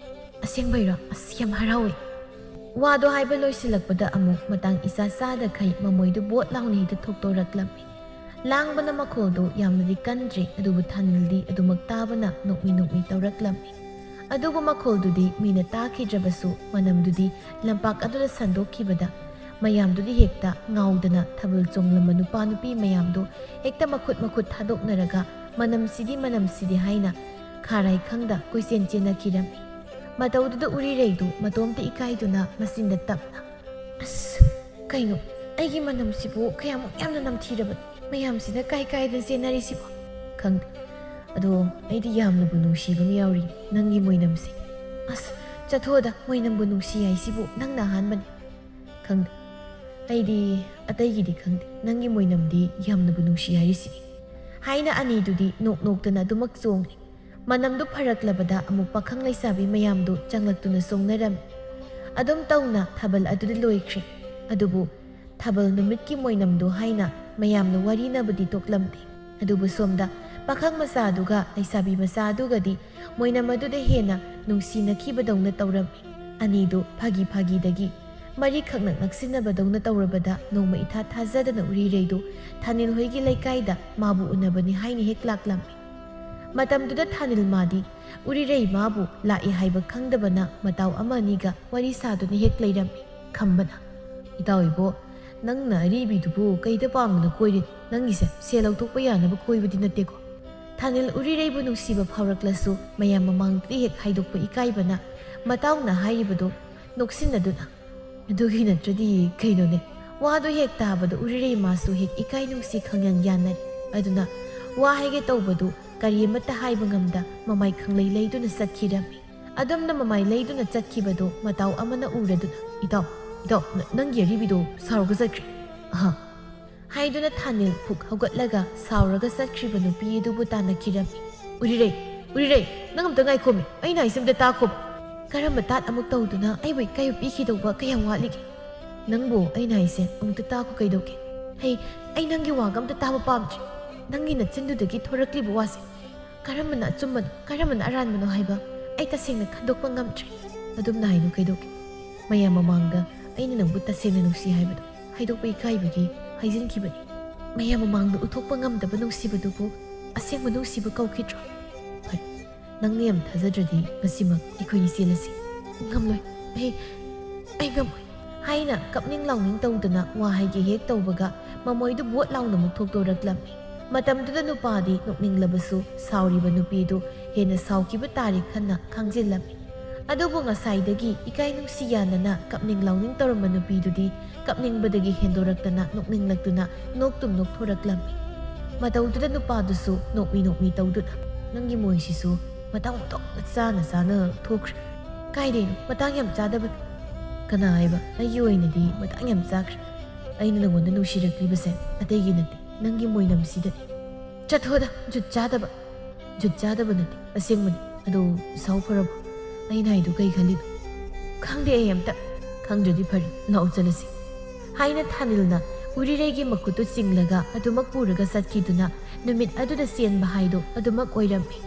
Speaker 1: ꯑꯁꯦꯡꯕꯩꯔꯣ? ꯑꯁ ꯌꯥꯝ ꯍꯔꯥꯎꯋꯦ꯫ ꯋꯥꯗꯣ ꯍꯥꯏꯕ ꯂꯣꯏꯁꯤꯜꯂꯛꯄꯗ ꯑꯃꯨꯛ ꯃꯇꯥꯡ ꯏꯆꯥ ꯆꯥꯗꯈꯩ ꯃꯃꯣꯏꯗꯨ ꯕꯣꯠ ꯂꯥꯎꯅ ꯍꯦꯛꯇ ꯊꯣꯛꯇꯣꯔꯛꯂꯝꯃꯤ꯫ ꯂꯥꯡꯕꯅ ꯃꯈꯣꯜꯗꯨ ꯌꯥꯝꯅꯗꯤ ꯀꯟꯗ꯭ꯔꯤ, ꯑꯗꯨꯕꯨ ꯊꯥꯅꯤꯜꯗꯤ ꯑꯗꯨꯃꯛ ꯇꯥꯕꯅ ꯅꯣꯛꯃꯤ ꯅꯣꯛꯃꯤ ꯇꯧꯔꯛꯂꯝꯃꯤ꯫ ꯑꯗꯨꯕꯨ ꯃꯈꯣꯜꯗꯨꯗꯤ ꯃꯤꯅ ꯇꯥꯈꯤꯗ꯭ꯔꯕꯁꯨ ꯃꯅꯝꯗꯨꯗꯤ ꯂꯝꯄꯥꯛ ꯑꯗꯨꯗ ꯁꯟꯗꯣꯛꯈꯤꯕꯗ ꯃꯌꯥꯝꯗꯨꯗꯤ ꯍꯦꯛꯇ ꯉꯥꯎꯗꯅ ꯊꯥꯕꯜ ꯆꯣꯡꯂꯝꯕ ꯅꯨꯄꯥ ꯅꯨꯄꯤ ꯃꯌꯥꯝꯗꯨ ꯍꯦꯛꯇ ꯃꯈꯨꯠ ꯊꯥꯗꯣꯛꯅꯔꯒ ꯃꯅꯝꯁꯤꯗꯤ ꯍꯥꯏꯅ ꯈꯥꯔꯥꯏ ꯈꯪꯗ ꯀꯣꯏꯆꯦꯟ ꯆꯦꯟꯅꯈꯤꯔꯝꯃꯤ꯫ ꯃꯇꯧꯗꯨꯗ ꯎꯔꯤꯔꯩꯗꯨ ꯃꯇꯣꯝꯇ ꯏꯀꯥꯏꯗꯨꯅ ꯃꯆꯤꯟꯗ ꯇꯞꯅ ꯑꯁ ꯀꯩꯅꯣ ꯑꯩꯒꯤ ꯃꯅꯝꯁꯤꯕꯨ ꯀꯌꯥꯃꯨꯛ ꯌꯥꯝꯅ ꯅꯝꯊꯤꯔꯕꯅꯣ, ꯃꯌꯥꯝꯁꯤꯅ ꯀꯥꯏꯗ ꯆꯦꯟꯅꯔꯤꯁꯤꯕꯣ? ꯈꯪꯗꯦ, ꯑꯗꯣ ꯑꯩꯗꯤ ꯌꯥꯝꯅꯕꯨ ꯅꯨꯡꯁꯤꯕ ꯑꯃ ꯌꯥꯎꯔꯤ ꯅꯪꯒꯤ ꯃꯣꯏꯅꯝꯁꯦ꯫ ꯑꯁ ꯆꯠꯊꯣꯛꯑꯗ, ꯃꯣꯏꯅꯝꯕꯨ ꯅꯨꯡꯁꯤ ꯍꯥꯏꯁꯤꯕꯨ ꯅꯪꯅ ꯑꯍꯥꯟꯕꯅꯤ꯫ ꯈꯪꯗꯦ, ꯑꯩꯗꯤ ꯑꯇꯩꯒꯤꯗꯤ ꯈꯪꯗꯦ, ꯅꯪꯒꯤ ꯃꯣꯏꯅꯝꯗꯤ ꯌꯥꯝꯅꯕꯨ ꯅꯨꯡꯁꯤ ꯍꯥꯏꯔꯤꯁꯤꯅꯤ ꯍꯥꯏꯅ ꯑꯅꯤꯗꯨꯗꯤ ꯅꯣꯛꯅꯣꯛꯇꯅ ꯑꯗꯨꯃꯛ ꯆꯣꯡꯂꯤ꯫ ꯃꯅꯝꯗꯨ ꯐꯔꯛꯂꯕꯗ ꯑꯃꯨꯛ ꯄꯥꯈꯪ ꯂꯩꯁꯥꯕꯤ ꯃꯌꯥꯝꯗꯨ ꯆꯪꯂꯛꯇꯨꯅ ꯆꯣꯡꯅꯔꯝꯃꯤ꯫ ꯑꯗꯨꯝ ꯇꯧꯅ ꯊꯥꯕꯜ ꯑꯗꯨꯗ ꯂꯣꯏꯈ꯭ꯔꯦ꯫ ꯑꯗꯨꯕꯨ ꯊꯥꯕꯜ ꯅꯨꯃꯤꯠꯀꯤ ꯃꯣꯏꯅꯝꯗꯨ ꯍꯥꯏꯅ ꯃꯌꯥꯝꯅ ꯋꯥꯔꯤꯅꯕꯗꯤ ꯇꯣꯛꯂꯝꯗꯦ꯫ ꯑꯗꯨꯕꯨ ꯁꯣꯝꯗ ꯄꯥꯈꯪ ꯃꯆꯥꯗꯨꯒ ꯂꯩꯁꯥꯕꯤ ꯃꯆꯥꯗꯨꯒꯗꯤ ꯃꯣꯏꯅꯝ ꯑꯗꯨꯗ ꯍꯦꯟꯅ ꯅꯨꯡꯁꯤꯅꯈꯤꯕꯗꯧꯅ ꯇꯧꯔꯝꯃꯤ꯫ ꯑꯅꯤꯗꯨ ꯐꯥꯒꯤꯗꯒꯤ ꯃꯔꯤꯈꯛ ꯅꯛꯁꯤꯟꯅꯕꯗꯧꯅ ꯇꯧꯔꯕꯗ ꯅꯣꯡꯃ ꯏꯊꯥ ꯊꯥꯖꯗꯅ ꯎꯔꯤꯔꯩꯗꯨ ꯊꯥꯅꯤꯜ ꯍꯣꯏꯒꯤ ꯂꯩꯀꯥꯏꯗ ꯃꯥꯕꯨ ꯎꯅꯕꯅꯤ ꯍꯥꯏꯅ ꯍꯦꯛ ꯂꯥꯛꯂꯝꯃꯤ꯫ ꯃꯇꯝꯗꯨꯗ ꯊꯥꯅꯤꯜ ꯃꯥꯗꯤ ꯎꯔꯤꯔꯩ ꯃꯥꯕꯨ ꯂꯥꯛꯏ ꯍꯥꯏꯕ ꯈꯪꯗꯕꯅ ꯃꯇꯥꯎ ꯑꯃ ꯑꯅꯤꯒ ꯋꯥꯔꯤ ꯁꯥꯗꯨꯅ ꯍꯦꯛ ꯂꯩꯔꯝꯃꯤ꯫ ꯈꯝꯕꯅ ꯏꯇꯥꯎ ꯏꯕꯣ, ꯅꯪꯅ ꯑꯔꯤꯕꯤꯗꯨꯕꯨ ꯀꯩꯗ ꯄꯥꯝꯗꯅ ꯀꯣꯏꯔꯤꯅꯣ? ꯅꯪꯒꯤꯁꯦ ꯁꯦꯜ ꯂꯧꯊꯣꯛꯄ ꯌꯥꯅꯕ ꯀꯣꯏꯕꯗꯤ ꯅꯠꯇꯦꯀꯣ? ꯊꯥꯅꯤꯜ ꯎꯔꯤꯔꯩꯕꯨ ꯅꯨꯡꯁꯤꯕ ꯐꯥꯎꯔꯛꯂꯁꯨ ꯃꯌꯥꯝ ꯃꯃꯥꯡꯗꯗꯤ ꯍꯦꯛ ꯍꯥꯏꯗꯣꯛꯄ ꯏꯀꯥꯏꯕꯅ ꯃꯇꯥꯎꯅ ꯍꯥꯏꯔꯤꯕꯗꯨ ꯅꯣꯛꯁꯤꯟꯅꯗꯨꯅ ꯑꯗꯨꯒꯤ ꯅꯠꯇ꯭ꯔꯗꯤ ꯀꯩꯅꯣꯅꯦ? ꯋꯥꯗꯣ ꯍꯦꯛ ꯇꯥꯕꯗ ꯎꯔꯤꯔꯩ ꯃꯥꯁꯨ ꯍꯦꯛ ꯏꯀꯥꯏ ꯅꯨꯡꯁꯤ ꯈꯪꯌꯥꯟ ꯌꯥꯟꯅꯔꯤ꯫ ꯑꯗꯨꯅ ꯋꯥ ꯍꯥꯏꯒꯦ ꯇꯧꯕꯗꯨ ꯀꯔꯤ ꯑꯃꯠꯇ ꯍꯥꯏꯕ ꯉꯝꯗ ꯃꯃꯥꯏ ꯈꯪꯂꯩ ꯂꯩꯗꯨꯅ ꯆꯠꯈꯤꯔꯝꯃꯤ꯫ ꯑꯗꯨꯝꯅ ꯃꯃꯥꯏ ꯂꯩꯗꯨꯅ ꯆꯠꯈꯤꯕꯗꯨ ꯃꯇꯥꯎ ꯑꯃꯅ ꯎꯔꯗꯨꯅ ꯏꯇꯥꯎ ꯅꯪꯒꯤ ꯑꯔꯤꯕꯤꯗꯣ ꯁꯥꯎꯔꯒ ꯆꯠꯈ꯭ꯔꯦ ꯍꯥꯏꯗꯨꯅ ꯊꯥꯅꯤꯜ ꯐꯨꯛ ꯍꯧꯒꯠꯂꯒ ꯁꯥꯎꯔꯒ ꯆꯠꯈ꯭ꯔꯤꯕ ꯅꯨꯄꯤ ꯑꯗꯨꯕꯨ ꯇꯥꯟꯅꯈꯤꯔꯝꯃꯤ꯫ ꯎꯔꯤꯔꯩ ꯅꯪ ꯑꯝꯇ ꯉꯥꯏꯈꯣꯃꯤ, ꯑꯩꯅ ꯍꯥꯏꯁꯦ ꯑꯝꯇ ꯇꯥꯈꯣꯕ꯫ ꯀꯔꯝꯕ ꯇꯥꯠ ꯑꯃꯨꯛ ꯇꯧꯗꯨꯅ ꯑꯩꯕꯨ ꯏꯀꯥꯏꯕ ꯄꯤꯈꯤꯗꯧꯕ ꯀꯌꯥꯝ ꯋꯥꯠꯂꯤꯒꯦ? ꯅꯪꯕꯨ ꯑꯩꯅ ꯍꯥꯏꯁꯦ ꯑꯃꯨꯛꯇ ꯇꯥꯈꯣ ꯀꯩꯗꯧꯒꯦ? ꯑꯩ ꯅꯪꯒꯤ ꯋꯥꯒ ꯑꯝꯇ ꯇꯥꯕ ꯄꯥꯝꯗ꯭ꯔꯦ꯫ ꯅꯪꯒꯤ ꯅꯆꯤꯟꯗꯨꯗꯒꯤ ꯊꯣꯔꯛꯂꯤꯕ ꯋꯥꯁꯦ ꯀꯔꯝꯕꯅ ꯑꯆꯨꯝꯕꯅꯣ ꯀꯔꯝꯕꯅ ꯑꯔꯥꯟꯕꯅꯣ ꯍꯥꯏꯕ ꯑꯩ ꯇꯁꯦꯡꯅ ꯈꯟꯗꯣꯛꯄ ꯉꯝꯗ꯭ꯔꯦ꯫ ꯑꯗꯨꯝꯅ ꯍꯥꯏꯅꯨ ꯀꯩꯗꯧꯒꯦ? ꯃꯌꯥꯝ ꯃꯃꯥꯡꯗ ꯑꯩꯅ ꯅꯪꯕꯨ ꯇꯁꯦꯡꯅ ꯅꯨꯡꯁꯤ ꯍꯥꯏꯕꯗꯣ ꯍꯥꯏꯗꯣꯛꯄ ꯏꯀꯥꯏꯕꯒꯤ ꯍꯥꯏꯖꯤꯟꯈꯤꯕꯅꯤ꯫ ꯃꯌꯥꯝ ꯃꯃꯥꯡꯗ ꯎꯠꯊꯣꯛꯄ ꯉꯝꯗꯕ ꯅꯨꯡꯁꯤꯕꯗꯨꯕꯨ ꯑꯁꯦꯡꯕ ꯅꯨꯡꯁꯤꯕ ꯀꯧꯈꯤꯗ꯭ꯔꯣ? ꯐꯔꯦ, ꯅꯪꯅ ꯌꯥꯝ ꯊꯥꯖꯗ꯭ꯔꯗꯤ ꯉꯁꯤꯃꯛ ꯑꯩꯈꯣꯏꯅꯤ ꯆꯦꯜꯂꯁꯤ꯫ ꯉꯝꯂꯣꯏ, ꯑꯩ ꯉꯝꯃꯣꯏ ꯍꯥꯏꯅ ꯀꯞꯅꯤꯡ ꯂꯥꯎꯅꯤꯡ ꯇꯧꯗꯅ ꯋꯥ ꯍꯥꯏꯒꯦ ꯍꯦꯛ ꯇꯧꯕꯒ ꯃꯃꯣꯏꯗꯨ ꯕꯣꯠ ꯂꯥꯎꯅ ꯑꯃꯨꯛ ꯊꯣꯛꯇꯣꯔꯛꯂꯝꯃꯤ꯫ ꯃꯇꯝꯗꯨꯗ ꯅꯨꯄꯥꯗꯤ ꯅꯣꯛꯅꯤꯡꯂꯕꯁꯨ ꯁꯥꯎꯔꯤꯕ ꯅꯨꯄꯤꯗꯨ ꯍꯦꯟꯅ ꯁꯥꯎꯈꯤꯕ ꯇꯥꯔꯤ ꯈꯟꯅ ꯈꯥꯡꯖꯤꯜꯂꯝꯃꯤ꯫ ꯑꯗꯨꯕꯨ ꯉꯁꯥꯏꯗꯒꯤ ꯏꯀꯥꯏ ꯅꯨꯡꯁꯤ ꯌꯥꯅꯅ ꯀꯞꯅꯤꯡ ꯂꯥꯎꯅꯤꯡ ꯇꯧꯔꯝꯕ ꯅꯨꯄꯤꯗꯨꯗꯤ ꯀꯞꯅꯤꯡꯕꯗꯒꯤ ꯍꯦꯟꯗꯣꯔꯛꯇꯅ ꯅꯣꯛꯅꯤꯡꯂꯛꯇꯨꯅ ꯅꯣꯛꯇꯨꯝ ꯅꯣꯛꯊꯣꯔꯛꯂꯝꯃꯤ꯫ ꯃꯇꯧꯗꯨꯗ ꯅꯨꯄꯥꯗꯨꯁꯨ ꯅꯣꯛꯃꯤ ꯇꯧꯗꯨꯅ ꯅꯪꯒꯤ ꯃꯣꯏꯁꯤꯁꯨ ꯃꯇꯥꯡ ꯆꯥꯅ ꯊꯣꯛꯈ꯭ꯔꯦ꯫ ꯀꯥꯏꯗꯩꯅꯣ, ꯃꯇꯥꯡ ꯌꯥꯝ ꯆꯥꯗꯕꯅꯤ꯫ ꯀꯅꯥ ꯍꯥꯏꯕ? ꯑꯩꯒꯤ ꯑꯣꯏꯅꯗꯤ ꯃꯇꯥꯡ ꯌꯥꯝ ꯆꯥꯈ꯭ꯔꯦ꯫ ꯑꯩꯅ ꯅꯪꯉꯣꯟꯗ ꯅꯨꯡꯁꯤꯔꯛꯂꯤꯕꯁꯦ ꯑꯇꯩꯒꯤ ꯅꯠꯇꯦ, ꯅꯪꯒꯤ ꯃꯣꯏꯅꯝꯁꯤꯗꯅꯤ꯫ ꯆꯠꯊꯣꯗ, ꯖꯨꯠ ꯆꯥꯗꯕ ꯅꯠꯇꯦ, ꯑꯁꯦꯡꯕꯅꯤ꯫ ꯑꯗꯣ ꯁꯥꯎ ꯐꯔꯕꯣ? ꯑꯩꯅ ꯍꯥꯏꯗꯨ ꯀꯩ ꯈꯜꯂꯤꯅꯣ? ꯈꯪꯗꯦ ꯑꯩ ꯑꯝꯇ꯫ ꯈꯪꯗ꯭ꯔꯗꯤ ꯐꯔꯦ, ꯂꯥꯛꯑꯣ ꯆꯠꯂꯁꯤ ꯍꯥꯏꯅ ꯊꯥꯅꯤꯜꯅ ꯎꯔꯤꯔꯩꯒꯤ ꯃꯈꯨꯠꯇꯨ ꯆꯤꯡꯂꯒ ꯑꯗꯨꯃꯛ ꯄꯨꯔꯒ ꯆꯠꯈꯤꯗꯨꯅ ꯅꯨꯃꯤꯠ ꯑꯗꯨꯗ ꯆꯦꯟꯕ ꯍꯥꯏꯗꯣ ꯑꯗꯨꯃꯛ ꯑꯣꯏꯔꯝꯃꯤ꯫